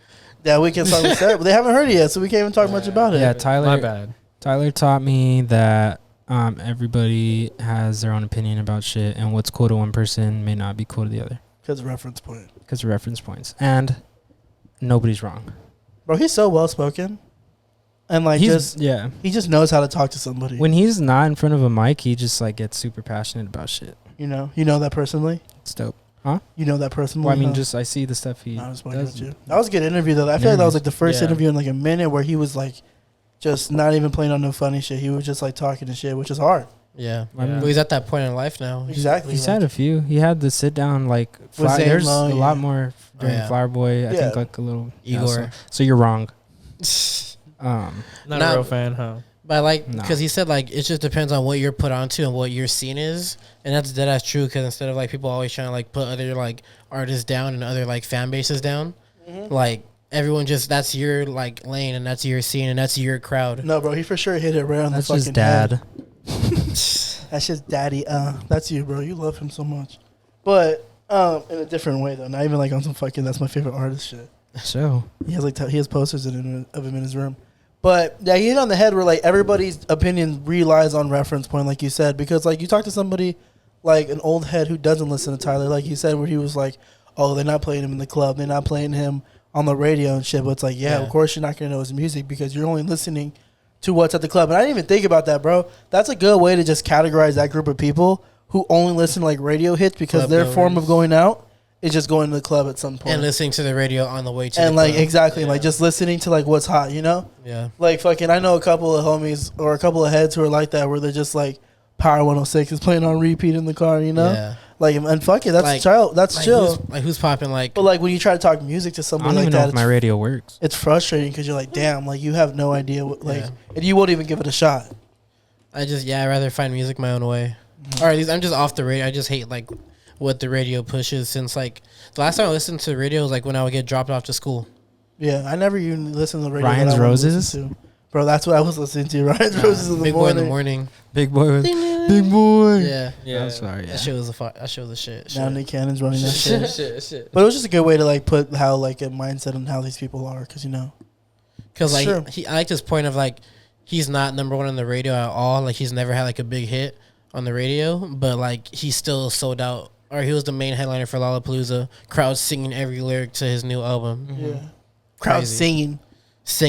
That Weekend song was set, but they haven't heard it yet, so we can't even talk much about it. Yeah, Tyler. My bad. Tyler taught me that everybody has their own opinion about shit, and what's cool to one person may not be cool to the other. Because reference point. Because of reference points, and nobody's wrong. Bro, he's so well spoken, and like he just knows how to talk to somebody. When he's not in front of a mic, he just like gets super passionate about shit. You know that personally. It's dope. Huh? You know that personally? Well, I mean, I see the stuff he does. That was a good interview, though. I feel like that was like the first interview in like a minute where he was like just not even playing on no funny shit. He was just like talking and shit, which is hard. Yeah. But he's at that point in life now. Exactly. He's had a few. He had the sit down like there's a lot more during Flower Boy. I think like a little Igor. So you're wrong. Not a real fan, huh? But like, because he said like it just depends on what you're put onto and what your scene is, and that's true. Because instead of like people always trying to like put other like artists down and other like fan bases down, like everyone just that's your like lane and that's your scene and that's your crowd. No, bro, he for sure hit it right on the fucking just dad. head. That's just daddy. That's you, bro. You love him so much, but in a different way though. Not even like on some fucking that's my favorite artist shit. So he has like he has posters of him in his room. But yeah, he hit on the head where like everybody's opinion relies on reference point, like you said, because like you talk to somebody like an old head who doesn't listen to Tyler, like you said, where he was like, "Oh, they're not playing him in the club, they're not playing him on the radio and shit." But it's like, yeah, of course you're not gonna know his music because you're only listening to what's at the club. And I didn't even think about that, bro. That's a good way to just categorize that group of people who only listen to like radio hits because club their form of going out is just going to the club at some point and listening to the radio on the way to and the like club. Exactly like just listening to like what's hot, you know. Yeah, like fucking I know a couple of homies or a couple of heads who are like that where they're just like Power 106 is playing on repeat in the car, you know. Yeah, like and fuck it, that's like, chill, that's like chill. Who's popping like? But like when you try to talk music to somebody like that, I don't even know if my radio works. It's frustrating because you're like, damn, like you have no idea what like, and you won't even give it a shot. I'd rather find music my own way. Or at least I'm just off the radio. I just hate like what the radio pushes since like the last time I listened to the radio was like when I would get dropped off to school. Yeah, I never even listened to the radio. Ryan's Roses? Bro, that's what I was listening to. Ryan's Roses in the morning. Big Boy in the morning. Big Boy. Big Boy. Yeah. I'm sorry. Yeah. That shit was a shit. Now Nick Cannon's running that shit. But it was just a good way to like put how like a mindset on how these people are because you know. Because like I like this point of like he's not number one on the radio at all. Like he's never had like a big hit on the radio, but like he's still sold out. Or he was the main headliner for Lollapalooza. Crowd singing every lyric to his new album. Mm-hmm. Yeah, crowd singing.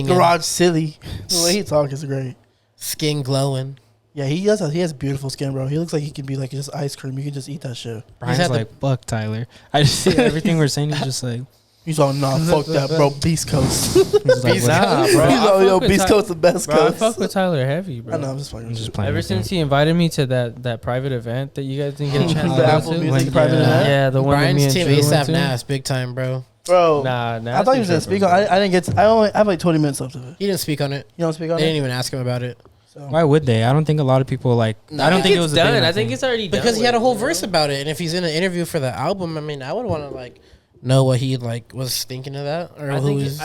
Garage silly. The way he talks is great. Skin glowing. Yeah, he has beautiful skin, bro. He looks like he can be like just ice cream. You can just eat that shit. Brian's like, fuck Tyler. I just see everything we're saying. He's just like. He's all, nah, fuck that, bro. Beast Coast. He's like, nah, bro. He's all, yo, Beast Coast the best coast. I fuck with Tyler heavy, bro. I know, I'm just playing. Ever since he invited me to that private event that you guys didn't get a chance to the Apple go to. Music private event? Yeah, the one Brian's that me team and ASAP Nas, big time, bro. Bro, nah, I thought he was gonna speak on. I didn't get. I have like 20 minutes left of it. He didn't speak on it. You don't speak on it. They didn't even ask him about it. So. Why would they? I don't think a lot of people like. No, I don't think it was done. I think it's already done because he had a whole verse about it. And if he's in an interview for the album, I mean, I would want to like know what he like was thinking of that or I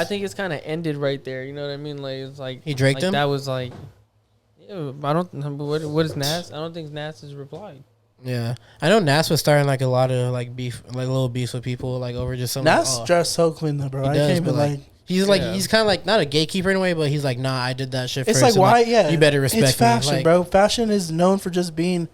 think it's kind of ended right there. You know what I mean? Like it's like he draked him. That was like, yeah. I don't. What is Nas? I don't think Nas has replied. Yeah, I know Nas was starting like a lot of like beef, like little beefs with people, like over just some. Nas dressed so clean though, bro. I can't even like. He's he's kind of like not a gatekeeper in a way, but he's like, nah, I did that shit. It's first. like why? Yeah, you better respect. It's fashion, me. bro. Fashion is known for just being.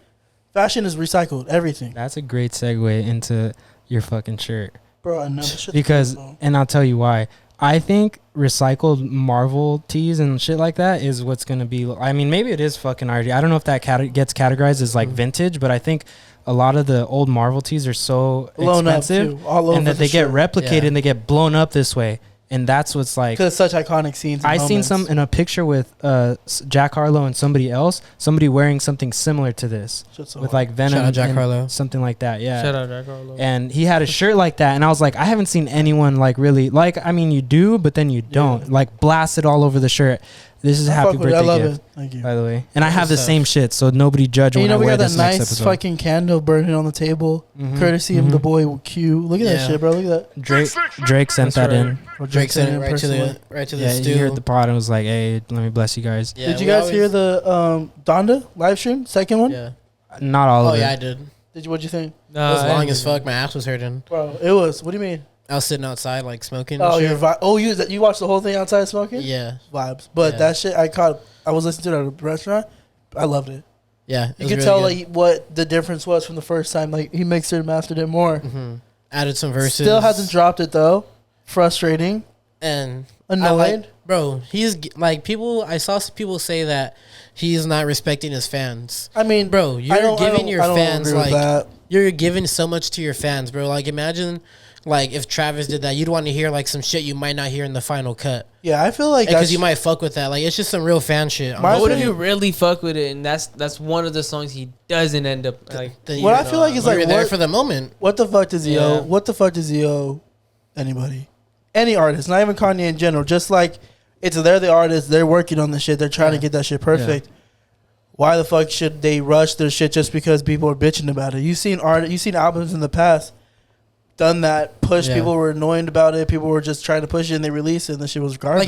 Fashion is recycled. Everything. That's a great segue into your fucking shirt, bro. I know because, and I'll tell you why. I think recycled Marvel tees and shit like that is what's gonna be. I mean, maybe it is fucking already. I don't know if that gets categorized as like vintage, but I think a lot of the old Marvel tees are so blown expensive, and that they get replicated and they get blown up this way. And that's what's like, because such iconic scenes. I seen some in a picture with Jack Harlow and somebody else, somebody wearing something similar to this with like Venom. Shout out Jack Harlow. Something like that. Yeah. Shout out Jack Harlow. And he had a shirt like that, and I was like, I haven't seen anyone like really like. I mean, you do, but then you don't like blast it all over the shirt. This is a happy birthday I love gift, it. Thank you. by the way. And I have the same shit, so nobody judge when I wear this next episode. We got that nice fucking candle burning on the table, courtesy of the boy Q. Look at that shit, bro. Look at that. Drake sent that in. Drake sent it right to the stew. He heard the pod and was like, "Hey, let me bless you guys." Yeah, did you guys hear the Donda live stream, second one? Yeah. Not all of it. Oh yeah, I did. What'd you think? It was long as fuck. My ass was hurting. Bro, it was. What do you mean? I was sitting outside like smoking. Oh, you watched the whole thing outside smoking? Yeah, vibes. But that shit I was listening to it at a restaurant. I loved it. Yeah, you could tell like what the difference was from the first time. Like he mixed it and mastered it more. Added some verses. Still hasn't dropped it though. Frustrating and annoyed. Bro, he's like people. I saw some people say that he's not respecting his fans. I mean, bro, you're giving your fans like you're giving so much to your fans, bro. Like imagine. Like if Travis did that, you'd want to hear like some shit you might not hear in the final cut. Yeah, I feel like because you might fuck with that. Like it's just some real fan shit. What if you really fuck with it, and that's one of the songs he doesn't end up like. What I feel like is like you're there for the moment. What the fuck does he owe? What the fuck does he owe anybody? Any artist, not even Kanye in general. Just like they're the artists, they're working on the shit, they're trying to get that shit perfect. Yeah. Why the fuck should they rush their shit just because people are bitching about it? You've seen albums in the past. Done that, people were annoyed about it. People were just trying to push it, and they released it, and the shit was garbage. Like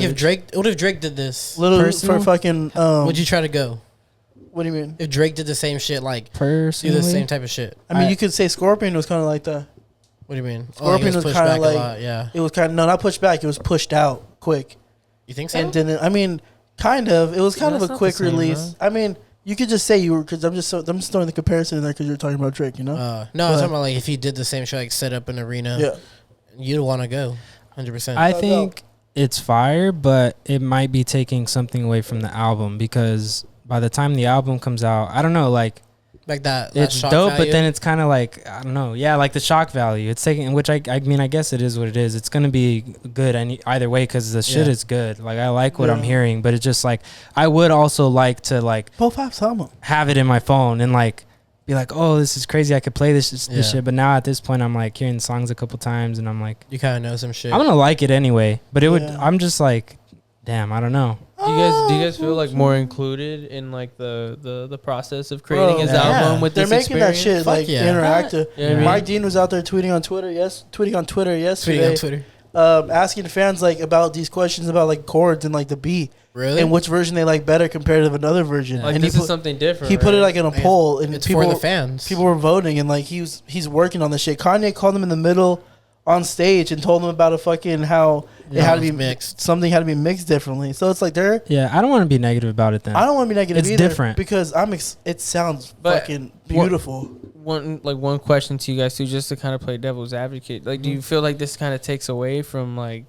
what if Drake did this? For fucking. Would you try to go? What do you mean? If Drake did the same shit, like personally, do the same type of shit. I mean, you could say Scorpion was kind of like that. What do you mean? Scorpion was kind of like it was kind of not pushed back. It was pushed out quick. You think so? And didn't. I mean, kind of. It was kind of a quick release. I mean. You could just say you were, because I'm just throwing the comparison in there because you're talking about Drake, you know? No, I'm talking about like if he did the same shit, like set up an arena, you'd want to go, 100%. I think it's fire, but it might be taking something away from the album because by the time the album comes out, I don't know, like that it's dope, but then it's kind of like I don't know, like the shock value. It's taking, which I mean, I guess it is what it is. It's gonna be good either way because the shit is good. Like I like what I'm hearing, but it's just like I would also like to like have it in my phone and like be like, oh, this is crazy. I could play this shit, but now at this point, I'm like hearing songs a couple times, and I'm like, you kind of know some shit. I'm gonna like it anyway, but it would. I'm just like, damn, I don't know. Do you guys feel like more included in like the process of creating his album with this experience? They're making that shit like interactive. Yeah, Mike Dean was out there tweeting on Twitter yesterday. Asking fans like about these questions about like chords and like the beat. Really? And which version they like better compared to another version. Like and this is something different. He put it like in a poll and it's for the fans. People were voting and like he's working on the shit. Kanye called him in the middle on stage and told them about how it had to be mixed. Something had to be mixed differently. So it's like they're. Yeah, I don't want to be negative about it then. I don't want to be negative either. It's different. Because it sounds fucking beautiful. One question to you guys too, just to kind of play devil's advocate. Like, do you feel like this kind of takes away from like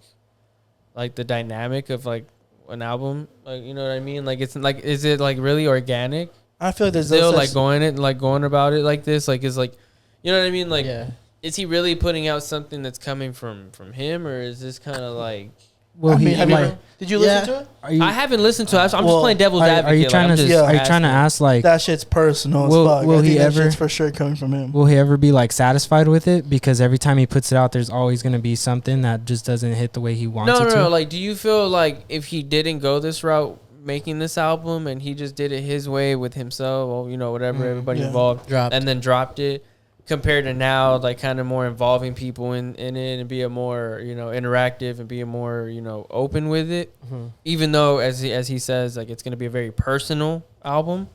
the dynamic of like an album? Like, you know what I mean? Like, it's like, is it like really organic? I feel like there's still going about it like this. Like, is like, you know what I mean? Like. Yeah. Is he really putting out something that's coming from him, or is this kind of like? Well, did you listen to it? I haven't listened to it. I'm just playing devil's advocate. Are you trying to ask like that shit's personal? Will he ever? Shit's for sure coming from him. Will he ever be like satisfied with it? Because every time he puts it out, there's always going to be something that just doesn't hit the way he wants it to. No. Like, do you feel like if he didn't go this route, making this album, and he just did it his way with himself, or whatever, everybody involved, and then dropped it? Compared to now, like kind of more involving people in it and be a more, interactive and be a more, open with it. Mm-hmm. Even though, as he says, like it's going to be a very personal album.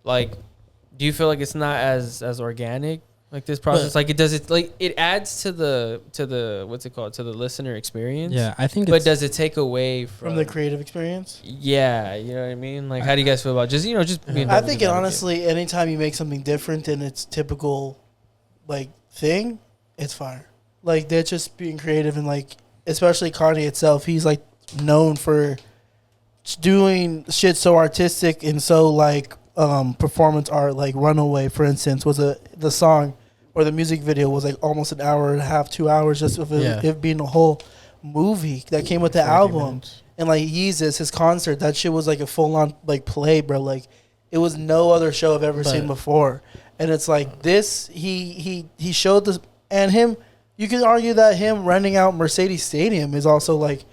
Like, do you feel like it's not as organic? Like this process, but, like it adds to the what's it called, to the listener experience. Yeah, I think. But does it take away from the creative experience? Yeah, you know what I mean. Like, how do you guys feel about just being? I think honestly, anytime you make something different than its typical, like thing, it's fire. Like they're just being creative and like, especially Kanye itself, he's like known for doing shit so artistic and so like performance art. Like Runaway, for instance, was the song or the music video was like almost an hour and a half, 2 hours, just of it being a whole movie that came with the album. Minutes. And like Yeezus, his concert, that shit was like a full on like play, bro. Like it was no other show I've ever seen before. And it's like this, he showed this, and him, you could argue that him renting out Mercedes Stadium is also like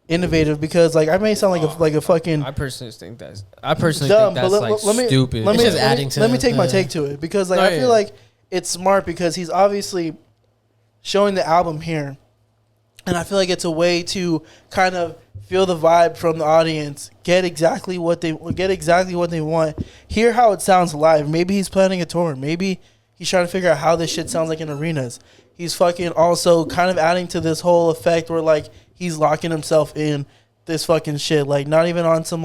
innovative, because like I may sound like a fucking. I personally think that's stupid. Let me take my take to it, because like I feel like it's smart, because he's obviously showing the album here, and I feel like it's a way to kind of feel the vibe from the audience, get exactly what they want, hear how it sounds live. Maybe he's planning a tour. Maybe he's trying to figure out how this shit sounds like in arenas. He's fucking also kind of adding to this whole effect where like he's locking himself in this fucking shit, like not even on some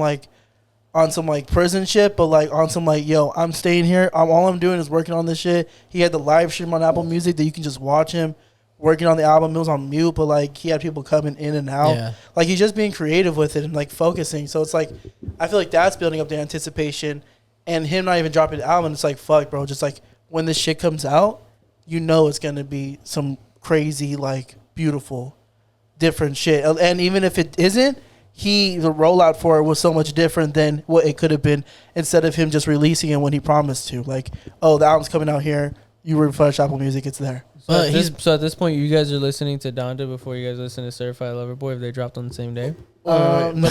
prison shit, but like on some like, yo, I'm staying here. All I'm doing is working on this shit. He had the live stream on Apple Music that you can just watch him working on the album. It was on mute, but like he had people coming in and out. Yeah. Like he's just being creative with it and like focusing. So it's like, I feel like that's building up the anticipation, and him not even dropping the album. It's like, fuck, bro. Just like when this shit comes out, you know it's gonna be some crazy, like beautiful, different shit. And even if it isn't, the rollout for it was so much different than what it could have been, instead of him just releasing it when he promised to. Like, oh, the album's coming out here. You refresh Apple Music, it's there. So at this point, you guys are listening to Donda before you guys listen to Certified Lover Boy, if they dropped on the same day? Before we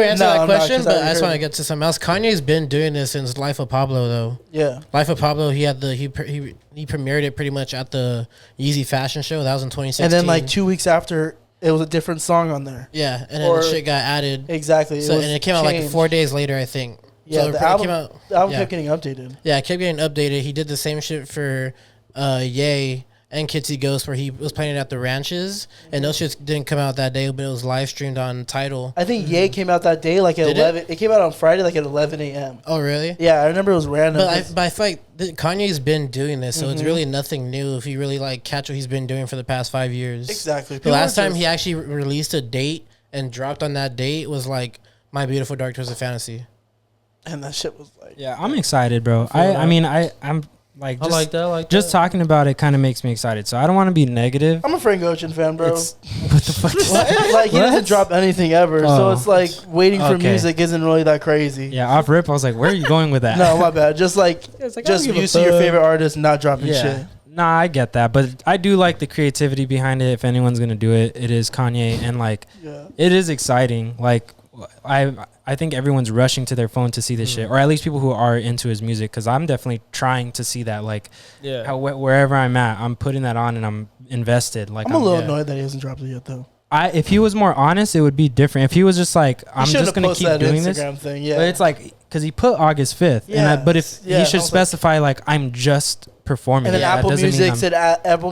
answer that question, but I just want to get to something else. Kanye's been doing this since Life of Pablo, though. Yeah. Life of Pablo, he premiered it pretty much at the Yeezy Fashion Show. That was in 2016. And then like 2 weeks after, it was a different song on there. Yeah, and then the shit got added. Exactly. And it came out like 4 days later, I think. Yeah, so the album kept getting updated. Yeah, it kept getting updated. He did the same shit for Ye and Kitsy Ghost, where he was playing it at the ranches, and those shits didn't come out that day, but it was live streamed on Tidal. I think Ye came out that day like at 11. It came out on Friday like at 11 a.m. Oh, really? Yeah, I remember it was random. But I feel like Kanye's been doing this, so it's really nothing new if you really like catch what he's been doing for the past 5 years. Exactly. The last time he actually released a date and dropped on that date was like My Beautiful Dark Twisted Fantasy. And that shit was like... Yeah, I'm excited, bro. I'm like... Just, I like that. Just talking about it kind of makes me excited. So I don't want to be negative. I'm a Frank Ocean fan, bro. What the fuck is that? Like, he doesn't drop anything ever. So it's like waiting for music isn't really that crazy. Yeah, off rip, I was like, where are you going with that? No, my bad. Just you see your favorite artist not dropping shit. Nah, I get that. But I do like the creativity behind it. If anyone's going to do it, it is Kanye. And like, it is exciting. Like, I think everyone's rushing to their phone to see this shit, or at least people who are into his music, because I'm definitely trying to see that. Like, wherever I'm at, I'm putting that on and I'm invested. Like, I'm a little annoyed that he hasn't dropped it yet, though. If he was more honest, it would be different. If he was just like, I'm just gonna keep doing this, thing, but it's like, because he put August 5th, but if he should specify like I'm just performing. And then Apple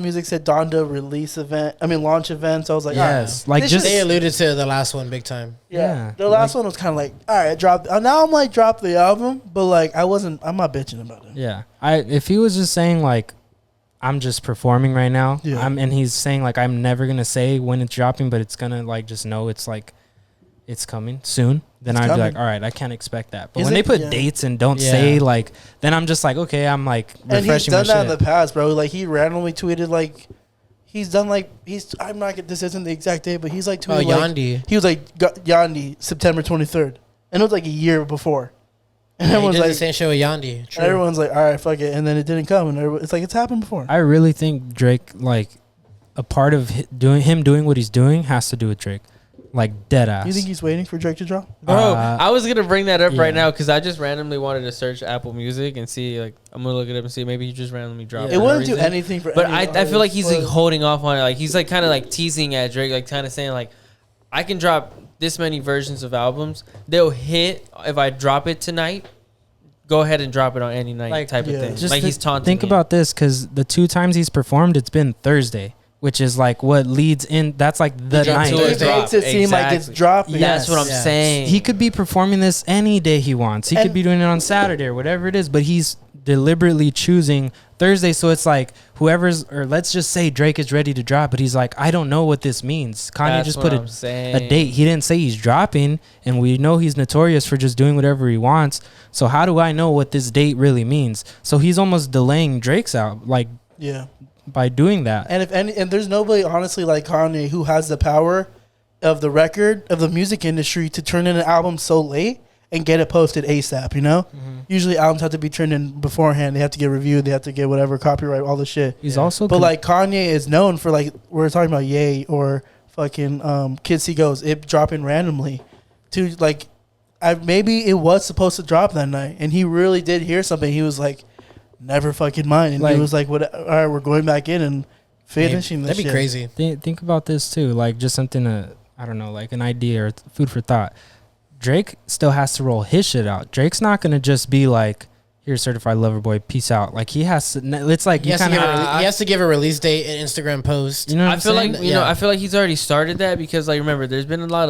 Music said Donda launch event. So I was like, yes, like just they alluded to the last one big time. Yeah, the last one was kind of like, all right, drop. Now I'm like, drop the album, but like I'm not bitching about it. Yeah, if he was just saying like, I'm just performing right now, and he's saying like I'm never gonna say when it's dropping, but it's gonna like just know it's like it's coming soon, then I'd be like, all right, I can't expect that. But when they put dates and don't say like, then I'm just like, okay, I'm like refreshing my shit. And he's done that in the past, bro. Like he randomly tweeted like he's done like this isn't the exact date, but he's like tweeting Yandi. He was like Yandi September 23rd, and it was like a year before. And everyone's like the same show with Yandi. True. Everyone's like, all right, fuck it, and then it didn't come, and it's like it's happened before. I really think Drake, like a part of doing what he's doing has to do with Drake. Like dead ass. You think he's waiting for Drake to drop? Bro, I was gonna bring that up right now because I just randomly wanted to search Apple Music and see, like, I'm gonna look it up and see maybe he just randomly dropped. It wouldn't do anything for. But I feel like he's like holding off on it. Like he's like kind of like teasing at Drake, like kind of saying like, I can drop this many versions of albums. They'll hit if I drop it tonight. go ahead and drop it on any night type of thing. Like he's taunting. Think about this, because the 2 times he's performed, it's been Thursday, which is like what leads in. That's like the night. It makes it seem like it's dropping. That's what I'm saying. He could be performing this any day he wants. He could be doing it on Saturday or whatever it is, but he's deliberately choosing Thursday. So it's like whoever's, or let's just say Drake is ready to drop, but he's like, I don't know what this means. Kanye just put a date. He didn't say he's dropping, and we know he's notorious for just doing whatever he wants. So how do I know what this date really means? So he's almost delaying Drake's out, like, by doing that. And and there's nobody honestly like Kanye who has the power of the record of the music industry to turn in an album so late and get it posted ASAP, you know? Usually albums have to be turned in beforehand. They have to get reviewed. They have to get whatever, copyright, all the shit. He's also... But, like, Kanye is known for, like, we're talking about Ye or fucking Kids See Goes, it dropping randomly. To, like, maybe it was supposed to drop that night, and he really did hear something. He was like, never fucking mind. And he was like, "What? All right, we're going back in and finishing this That'd be crazy. Think about this, too. Like, just something I don't know, like an idea or food for thought. Drake still has to roll his shit out. Drake's not going to just be like, here's Certified Lover Boy, peace out. Like, he has to, it's like, he has to give a release date and Instagram post. You know what I feel like, I feel like he's already started that because, like, remember, there's been a lot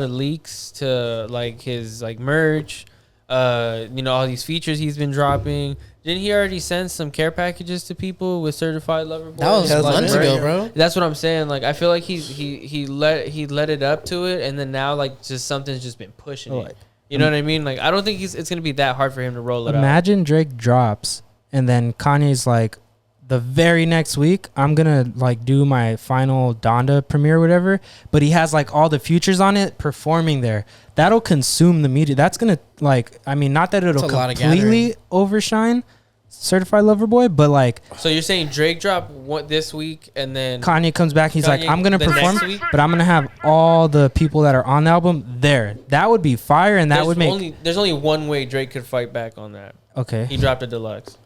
of leaks to, like, his, like, merch, all these features he's been dropping. Didn't he already send some care packages to people with Certified Lover Boy? That was months ago, bro. That's what I'm saying. Like, I feel like he let it up to it, and then now, like, just something's just been pushing it. You know what I mean? Like, I don't think it's gonna be that hard for him to roll it out. Imagine Drake drops, and then Kanye's like, the very next week, I'm gonna like do my final Donda premiere or whatever, but he has like all the futures on it performing there. That'll consume the media. That's gonna, like, I mean, not that it'll completely overshine Certified Lover Boy, but like. So you're saying Drake dropped this week, and then Kanye comes back. He's like, I'm gonna perform, but I'm gonna have all the people that are on the album there. That would be fire, and that would make. There's only one way Drake could fight back on that. Okay. He dropped a deluxe.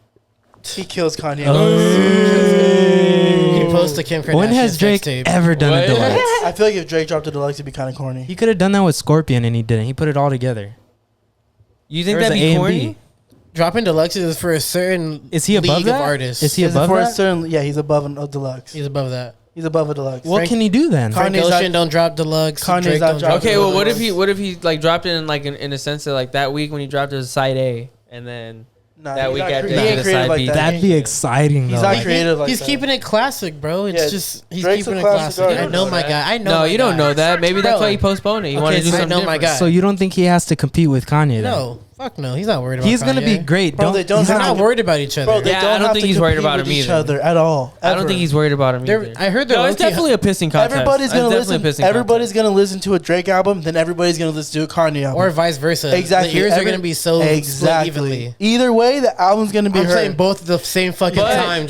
He kills Kanye. He posted to Kim Kardashian. When has Drake ever done a deluxe? I feel like if Drake dropped a deluxe, it'd be kind of corny. He could have done that with Scorpion, and he didn't. He put it all together. You think that'd be corny? Dropping deluxe is for a certain is he above league that? Of artists. Is he above for that? A certain, yeah, he's above a deluxe. He's above that. He's above a deluxe. What can he do then? Frank Ocean don't drop deluxe. Kanye's not dropping. Okay, well, what if he like dropped it in like in a sense of like that week when he dropped it as side A, and then that week after the side B. That'd be exciting. He's not creative like that. He's keeping it classic, bro. It's just he's Drake's keeping it classic. I know my guy. I know. No, you don't know that. Maybe that's why he postponed it. He wanted to do something different. my guy. So you don't think he has to compete with Kanye? No. Fuck no, he's not worried about. He's gonna be great. Bro, He's not worried about each other. Bro, I don't think he's worried about him each other at all. I don't think he's worried about him either. I heard it's definitely a pissing contest. Everybody's gonna listen to a Drake album, then everybody's gonna listen to a Kanye album, or vice versa. Exactly. The ears are gonna be so split evenly. Either way, the album's gonna be heard. I'm saying both at the same fucking time.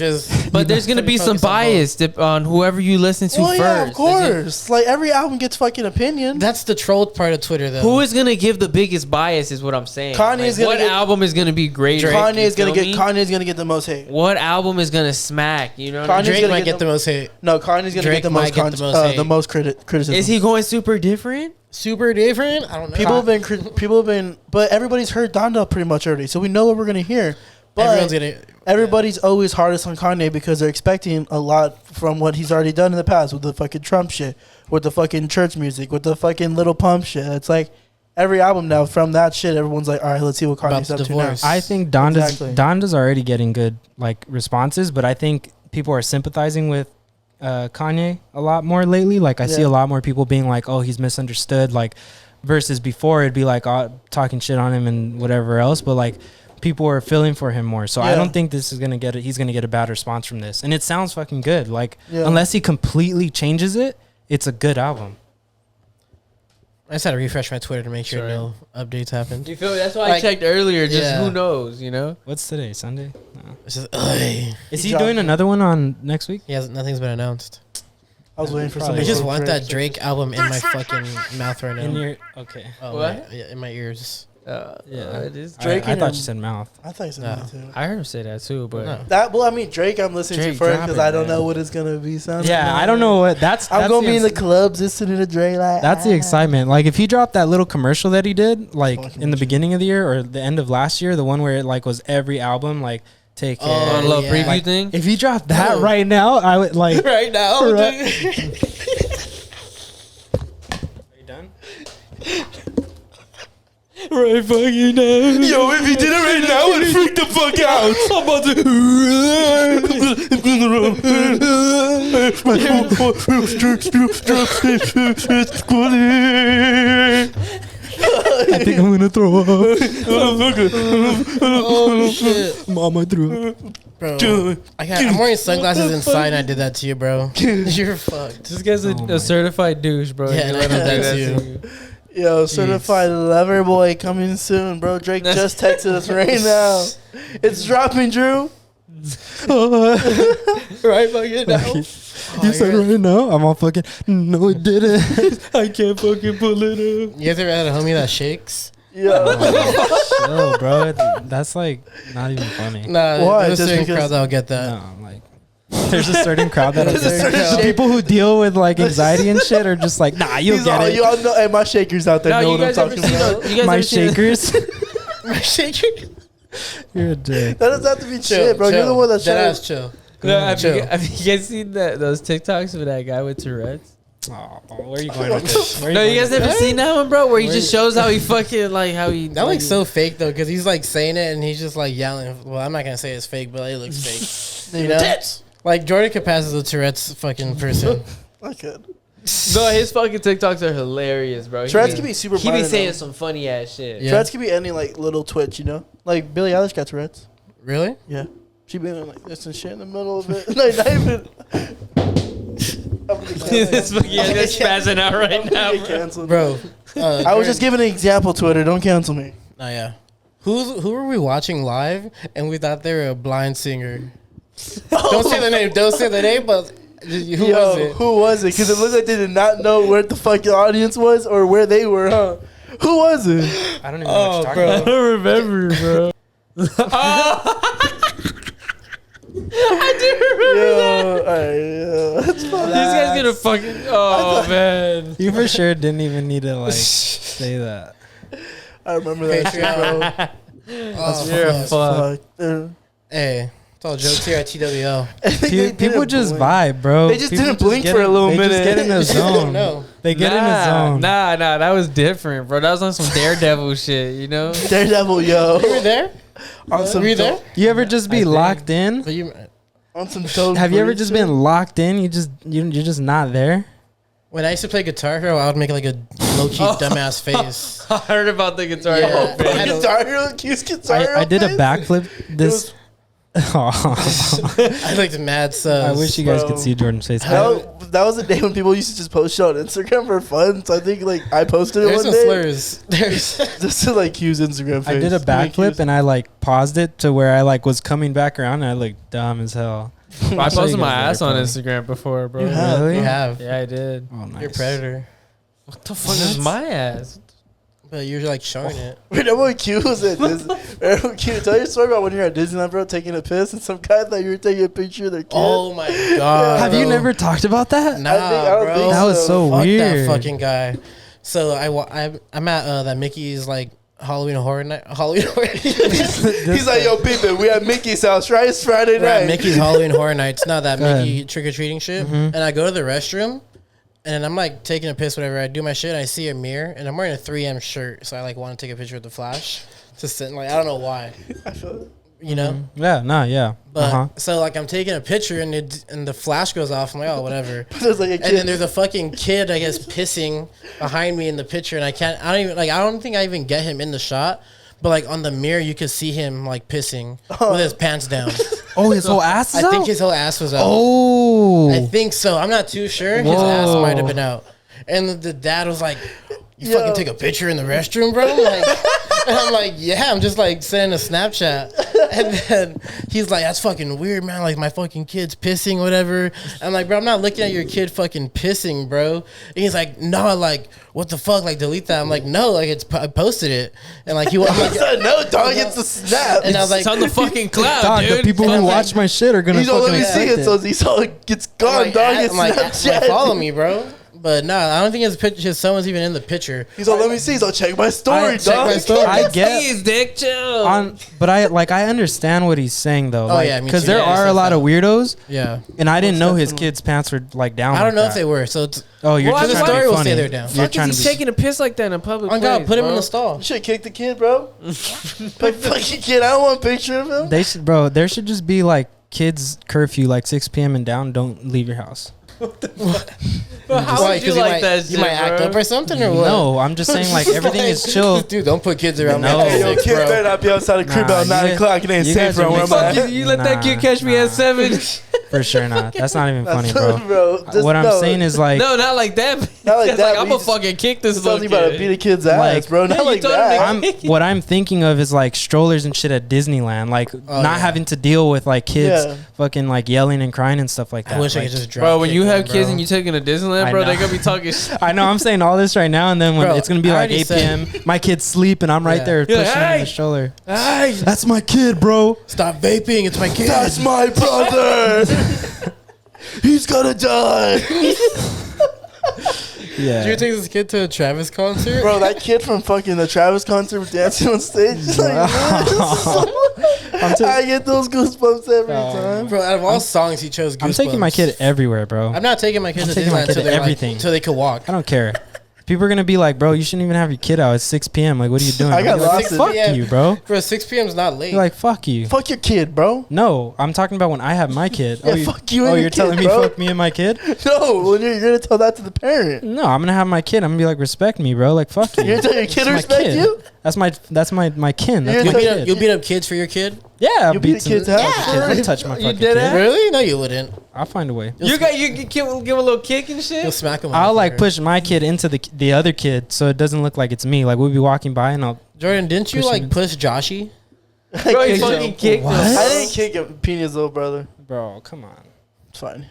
But there's gonna be some bias on whoever you listen to first. Yeah, of course. Like every album gets fucking opinion. That's the trolled part of Twitter, though. Who is gonna give the biggest bias is what I'm saying. Kanye's gonna get. Album is gonna be great. Kanye's gonna get the most hate. What album is gonna smack? You know, Drake might get the most hate. No, Kanye's gonna get the most criticism. Is he going super different? Super different? I don't know. People have been, but everybody's heard Donda pretty much already, so we know what we're gonna hear. But everybody's always hardest on Kanye because they're expecting a lot from what he's already done in the past with the fucking Trump shit, with the fucking church music, with the fucking Little Pump shit. It's like. Every album now from that shit, everyone's like, all right, let's see what Kanye's up to now. I think Donda's already getting good like responses, but I think people are sympathizing with Kanye a lot more lately. Like I see a lot more people being like, oh, he's misunderstood. Like versus before, it'd be like talking shit on him and whatever else. But like people are feeling for him more. So I don't think this is gonna get it. He's gonna get a bad response from this, and it sounds fucking good. Like unless he completely changes it, it's a good album. I just had to refresh my Twitter to make sure no updates happened. You feel me? That's why I checked earlier. Just who knows, you know? What's today? Sunday? No. It's just, is he doing another one on next week? Nothing's been announced. I was waiting for something. I just want that Drake album in my fucking mouth right now. In your okay. Oh, what? In my ears. It is Drake. I thought you said mouth. I thought you said mouth too. I heard him say that too, but I mean Drake. I'm listening to first because I don't know what it's gonna be. I don't know what I'm gonna be in the clubs listening to Drake. Like that's the excitement. Like if he dropped that little commercial that he did, like in the beginning of the year or the end of last year, the one where it like was every album, like take care. Oh, little preview thing. If he dropped that right now, I would like right now. Are you done? Right fucking now. Yo, if he did it right now, I'd freak the fuck out. I'm about to. I think I'm gonna throw up. Oh shit, Mama threw up. bro! I'm wearing sunglasses inside, and I did that to you, bro. You're fucked. This guy's a certified douche, bro. Yeah, and I did that to you. Yo, certified lover boy coming soon, bro. Drake just texted us right now. It's dropping, Drew. Right fucking now. You said right now? I'm all fucking. No, it didn't. I can't fucking pull it up. You guys ever had a homie that shakes? Yeah. Chill, bro. That's like not even funny. Nah, why? there's a certain crowd that'll get that. No, like. There's a certain crowd that certain people who deal with like anxiety and shit are just like, nah, you'll get it. You all know, hey, my shakers out there know what I'm talking about. My shakers. My shaker. You're a dick. That doesn't have to be shit, bro. You're the one that shows. Chill. No, have you guys seen those TikToks with that guy with Tourette's? Oh, where are you going with this? No, you guys never seen that one, bro? Where he just shows how he fucking like how he. That looks so fake though, because he's like saying it and he's just like yelling. Well, I'm not gonna say it's fake, but it looks fake. You know, tits. Like Jordan could pass as a Tourette's fucking person. I could. No, his fucking TikToks are hilarious, bro. Tourette's can be super. He be saying some funny ass shit. Yeah. Tourette's can be any like little twitch, you know. Like Billie Eilish got Tourette's. Really? Yeah. She been like this and shit in the middle of it. Like not even. This guy's spazzing out right now, bro. I was just giving an example. Twitter, don't cancel me. Oh yeah. Who were we watching live and we thought they were a blind singer? Don't say the name. Don't say the name. But who was it? Who was it? Because it looked like they did not know where the fuck the audience was or where they were, huh? Who was it? I don't even know what you're talking about. I don't remember, bro. I do remember that. That's fine. This guy's gonna fucking. Oh man, you for sure didn't even need to like say that. I remember that shit, bro. You're fuck. Hey, it's all jokes here at TWL. People just vibe, bro. They just didn't blink for a little minute. They just get in the zone. They get in the zone. Nah, that was different, bro. That was on some Daredevil shit, you know? Daredevil, yo. You were there? Were you there? You ever just be locked in? On some dope. Have you ever just been locked in? You're just not there. When I used to play Guitar Hero, I would make like a low key dumbass face. I heard about the Guitar Hero. Guitar Hero, Guitar Hero. I did a backflip. I looked mad sus. I wish you guys could see Jordan's face. That was the day when people used to just post shit on Instagram for fun. So I think like I posted it There's one some day. slurs. There's just to like use Instagram face. I did a backflip and I like paused it to where I like was coming back around and I looked dumb as hell. I posted my ass on Instagram before, bro. You have? Really? You have. Yeah, I did. Oh, nice. You're a predator. What the fuck is my ass? But you're like showing it. Remember when Q was at Disney? Remember Q, tell your story about when you were at Disneyland, bro, taking a piss and some guy thought you were taking a picture of their kid. Oh my god! Have you never talked about that? Nah, I don't bro. think That was so Fuck weird. that fucking guy. So I'm at that Mickey's like Halloween Horror Night. He's like, yo, people, we at Mickey's house, right? It's Friday We're at night. Mickey's Halloween Horror Nights. Not that Go ahead. Mickey trick or treating shit. And I go to the restroom. And I'm like taking a piss, whatever. I do my shit. And I see a mirror, and I'm wearing a 3M shirt, so I like want to take a picture with the flash. Just sitting like I don't know why, you know. Yeah. But so like I'm taking a picture, and the flash goes off. I'm like, oh, whatever. There's like a And kid. then there's a fucking kid, I guess, pissing behind me in the picture, and I don't think I even get him in the shot. But like on the mirror, you could see him like pissing with his pants down. Oh, his whole ass is I out? think his whole ass was out. Oh. I think so. I'm not too sure. His ass might have been out. And the dad was like, "You fucking take a picture in the restroom, bro?" Like, And I'm like, yeah, I'm just like sending a Snapchat. And then he's like, that's fucking weird, man. Like my fucking kid's pissing, whatever. I'm like, bro, I'm not looking at your kid fucking pissing, bro. And he's like, no, like, what the fuck? Like, delete that. I'm like, no, like I posted it. And like he was like, no, dog, it's the snap. And I was like, it's on the fucking cloud, dog, dude. the people who watch my shit are gonna He's all, fucking let me see it. So he's all, it's gone, like, dog. It's I'm like, Snapchat. follow me, bro. But no, I don't think his picture, someone's even in the picture. He's all, let me see. He's all, check my story, Check dog. my story. I get Please, Dick, chill. but I understand what he's saying though. Oh, like, yeah, me because too. there Yeah, are a lot of weirdos, Yeah. and I didn't know his definitely- kids' pants were like down. I don't like know that. if they were. So it's, Oh, you're Well, just the trying story to be will funny. say they're down. You're Fuck trying is to he be taking a piss like that in a public oh place, God, put him in bro? the stall. You should kick the kid, bro. Like, fucking kid, I don't want a picture of him. They should, bro. There should just be like kids curfew, like 6 p.m. and down. Don't leave your house. Bro, how Why, would you 'cause like that shit, You might act bro? up or something, or what? No, I'm just saying like everything is chill. Dude, don't put kids around No. me. Hey, yo, Six, kids bro. better not be outside the crib Nah, about 9 you o'clock. It ain't you safe guys for are where I'm mixing- at. Fuck you let that kid catch me at 7. For sure not. That's not even funny, bro. Just What I'm no. saying is like No, not like that. Not like It's that, like, but I'm you gonna just- fucking kick this It little tells you about to beat a kid. kid's ass, Like- bro. Not Yeah, you like told him that. what I'm thinking of is like strollers and shit at Disneyland, like not yeah. having to deal with like kids Yeah. fucking like yelling and crying and stuff like that. I wish I Like, could just drop Bro, when kick you one, have kids bro. and you taking to Disneyland, I bro, know. they're gonna be talking shit. I know I'm saying all this right now, and then when Bro, it's gonna be I like already 8 said- p.m., my kids sleep, and I'm right Yeah. there Yeah, pushing him in hey. the stroller. Hey, That's my kid, bro. Stop vaping, it's my kid. That's my brother. He's gonna die. Yeah. Did you take this kid to a Travis concert? Bro, that kid from fucking the Travis concert was dancing on stage. It's like, I get those goosebumps every time. Bro, out of all songs, he chose Goosebumps. I'm taking my kid everywhere, bro. I'm not taking my kid to taking my Disneyland kid until to they're everything. until they could walk. I don't care. People are gonna be like, bro, you shouldn't even have your kid out. It's 6 p.m. Like, what are you doing? I got I'm like, lost in fuck it. you, bro. Bro, 6 p.m. is not late. You're like, fuck you. Fuck your kid, bro. No, I'm talking about when I have my kid. Yeah, fuck you and Oh, your you're telling kid, me bro. fuck me and my kid? No, when you're gonna tell that to the parent. No, I'm gonna have my kid. I'm gonna be like, respect me, bro. Like, fuck you. You're gonna tell your kid to That's my respect kid. you? That's my kin. That's You're my gonna- kid. you'll beat up kids for your kid? Yeah, I'll You'll beat beat the kid's house? kids. Don't touch my You fucking did kid. that? Really? No, you wouldn't. I'll find a way. you give a little kick and shit. You'll smack him. I'll like push my kid into the other kid so it doesn't look like it's me. Like we'll be walking by and I'll. Jordan, didn't you push like him. push Joshy? Bro, he fucking kicked him. I didn't kick him. Penis, little brother. Bro, come on. It's fine.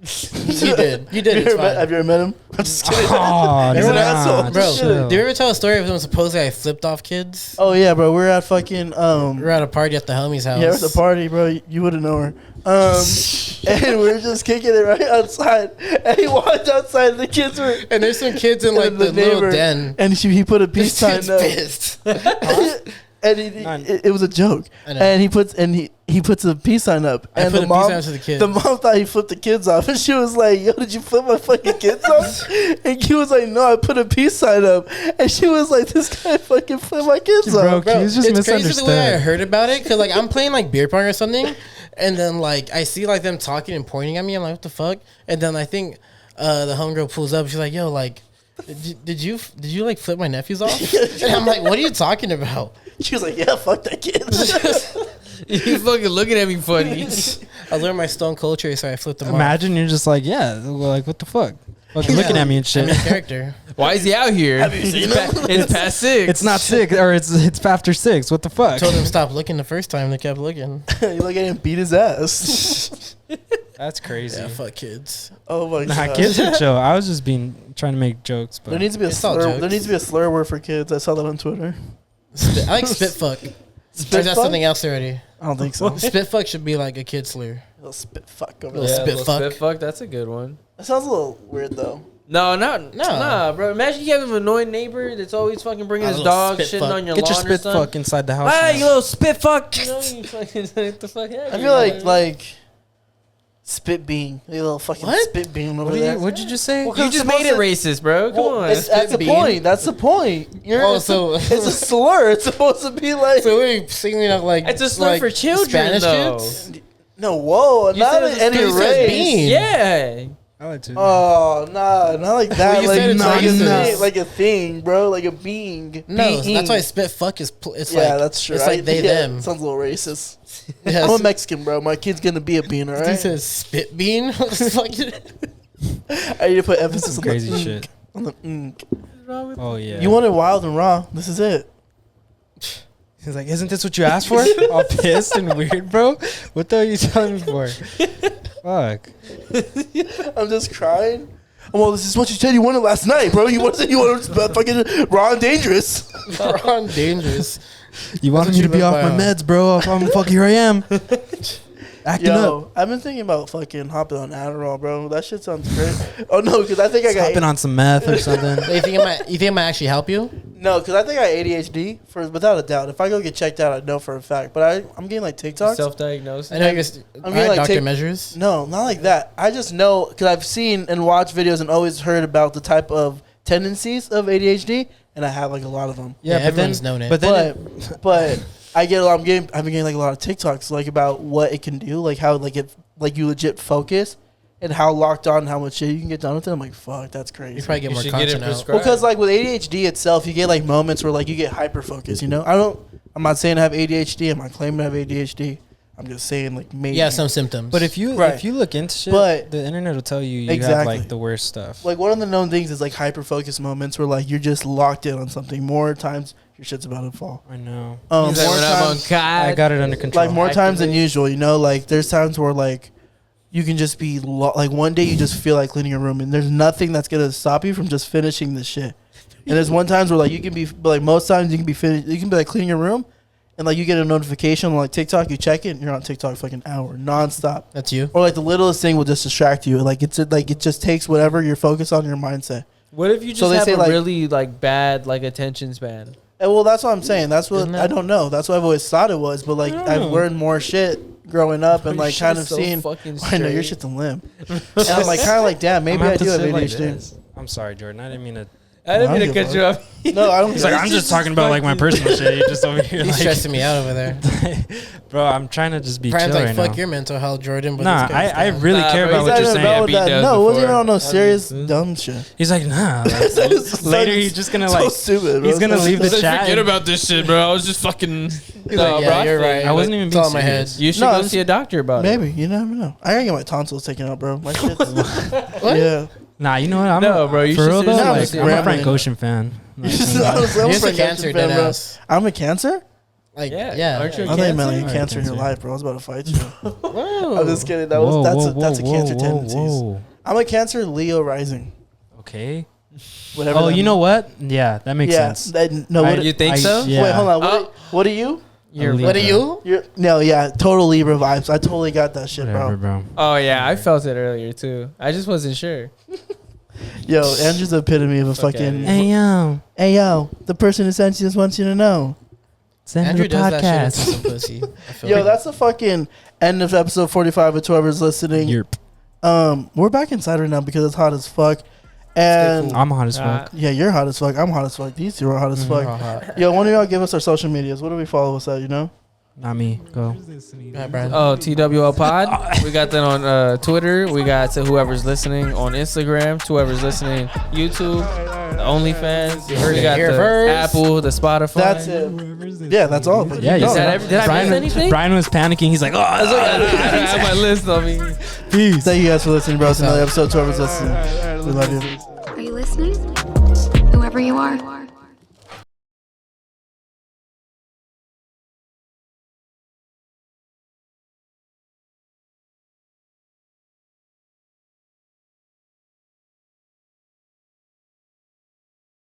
You did. You did. It's fine. Have you ever met him? I'm just kidding. Oh, He's an nah, asshole. Bro, chill. do you ever tell a story of them supposedly I flipped off kids? Oh yeah, bro. We're at fucking We were at a party at the homie's house. yeah, we're at the party, bro. You wouldn't know her. And we were just kicking it right outside. And he walked outside. And the kids were And there's some kids in like and the little den. and he put a peace This sign kid's up. pissed. And None. it was a joke. I know. And he puts a peace sign up. I And put the a peace mom, sign to the kids. the mom thought he flipped the kids off, and she was like, "Yo, did you flip my fucking kids off?" And he was like, "No, I put a peace sign up." And she was like, "This guy fucking flipped my kids Bro, off." Bro, he's just it's crazy the way I misunderstood. heard about it because like I'm playing like beer pong or something, and then like I see like them talking and pointing at me. I'm like, what the fuck? And then I think the homegirl pulls up. She's like, yo, like, did you like flip my nephews off? And I'm like, what are you talking about? She was like, "Yeah, fuck that kid." You fucking looking at me funny. I learned my stone cold trait, so I flipped them off. Imagine you're just like, yeah, like what the fuck? Fucking looking at me and shit. I'm in character. Why is he out here? Have you seen him? It's past 6. It's not 6 or it's after 6. What the fuck? Told them stop looking the first time. They kept looking. You look at him beat his ass. That's crazy. Yeah, fuck kids. Oh my Nah, god. kids are chill. I was just trying to make jokes, but There needs to be a It's all slur. jokes. There needs to be a slur word for kids. I saw that on Twitter. I like spit fuck. Or is that fuck? something else already? I don't think so. Spit fuck should be like a kid slur. Little spit fuck over Little there. spit little fuck. Spit fuck. That's a good one. That sounds a little weird though. Nah, bro. Imagine you have an annoying neighbor that's always fucking bringing A his little dog spit shitting fuck. on your get your lawn or spit something. fuck inside the house. Hey, now. you little spit fuck. You know, you fucking what the fuck? I feel like spit bean. A little fucking What? spit bean over What there. what'd you just say? Well, You just made it racist, bro. Come on. That's the bean. point. That's the point. Oh, so it's a slur. It's supposed to be like so we're singing of like It's a slur like for children, Spanish though. kids. no. Whoa, You not said it was any you said race. bean. Yeah. I like to. Oh, nah, not like that. Well, you like, said it's like, racist. like a thing, bro. Like a being. No, Being. that's why spit fuck is. It's Yeah, like that's true. It's like they them. Sounds a little racist. Yes. I'm a Mexican, bro. My kid's gonna be a bean, all He right? says spit bean. What the fuck? I need to put emphasis on Crazy the shit. On the ink. Oh yeah. You want it wild and raw. This is it. He's like, isn't this what you asked for? All pissed and weird, bro. What the hell are you telling me for? Fuck. I'm just crying. Well, this is what you said you wanted last night, bro. You wanted fucking raw and dangerous. Raw and dangerous. You wanted me to be off my meds, bro. If I'm fucking here I am. Acting up. I've been thinking about fucking hopping on Adderall, bro. That shit sounds great. Oh no, because I think I got hopping on some meth or something. You think it might actually help you? No, because I think I got ADHD without a doubt. If I go get checked out, I know for a fact. But I'm getting like TikToks. Self-diagnosed. I know I'm getting like doctor measures. No, not like that. I just know because I've seen and watched videos and always heard about the type of tendencies of ADHD, and I have like a lot of them. Yeah, everyone's known it. But I've been getting like a lot of TikToks like about what it can do, like how like you legit focus and how locked on, how much shit you can get done with it. I'm like, fuck, that's crazy. You probably get more content out. Well, because like with ADHD itself, you get like moments where like you get hyper focused. You know, I'm not saying I have ADHD. I'm not claiming to have ADHD. I'm just saying like maybe. Yeah, some symptoms. But if you look into shit, the internet will tell you have like the worst stuff. Like one of the known things is like hyper focus moments where like you're just locked in on something. More times your shit's about to fall. I know. More times, I got it under control. Like more times than usual. You know, like there's times where like you can just be like one day you just feel like cleaning a room and there's nothing that's gonna stop you from just finishing this shit. And there's one times where like you can be like most times you can be like cleaning your room. And like you get a notification on like TikTok, you check it, and you're on TikTok for like an hour nonstop. That's you. Or like the littlest thing will just distract you. Like it just takes whatever you're focused on your mindset. What if you just have a really like bad like attention span? Well, that's what I'm saying. That's what I don't know. That's what I've always thought it was. But like I've learned more shit growing up and like kind of seeing. I know your shit's a limb. And I'm like kind of like, damn, maybe I do have ADHD. I'm sorry, Jordan. I didn't mean to. I didn't mean to cut you off. No, I don't. He's like, I'm just talking about like my personal shit. You're just over here. He's stressing me out over there. Bro, I'm trying to just be chill like, right now. Fuck your mental health, Jordan. But nah, I really care about what you're saying. No, wasn't even on no serious dumb shit. He's like, nah. Later, he's just gonna like. So stupid, bro. He's gonna leave the chat. Forget about this shit, bro. I was just fucking. No, yeah, you're right. I wasn't even being serious. You should go see a doctor about it. Maybe you never know. I gotta get my tonsils taken out, bro. My shit. Yeah. Nah, you know what? Bro. You for real though, I'm a Frank Ocean fan. You're a cancer dead ass. I'm a cancer? Like, yeah. Aren't you a I thought you meant like Right, cancer in your cancer. life, bro. I was about to fight you. I'm just kidding. That's a cancer tendencies. I'm a Cancer, Leo rising. Okay. Whatever. Oh, you know what? Yeah, that makes sense. You think so? Yeah. Wait, hold on. What are you? What are you? Total Libra vibes. I totally got that shit, bro. Oh yeah, I felt it earlier too. I just wasn't sure. Yo, Andrew's the epitome of a fucking. Hey yo, the person who sent you just wants you to know. Send Andrew the does that shit podcast. into some pussy. Yo, that's the fucking end of episode 45 of whoever's listening. Yerp. We're back inside right now because it's hot as fuck. And I'm hot as fuck. yeah, you're hot as fuck. I'm hot as fuck. These two are hot as fuck. Yo, one of y'all give us our social medias. What do we follow us at, you know? Not me. Go. Oh, TWL Pod. We got that on Twitter. We got to whoever's listening on Instagram. To whoever's listening, YouTube, the OnlyFans. We got the Apple, the Spotify. That's it. Yeah, that's all. Yeah, you said did I miss anything? Brian was panicking. He's like, I don't have my list on me. Peace. Thank you guys for listening, bro. It's another episode. To whoever's listening. We love you. Are you listening? Whoever you are.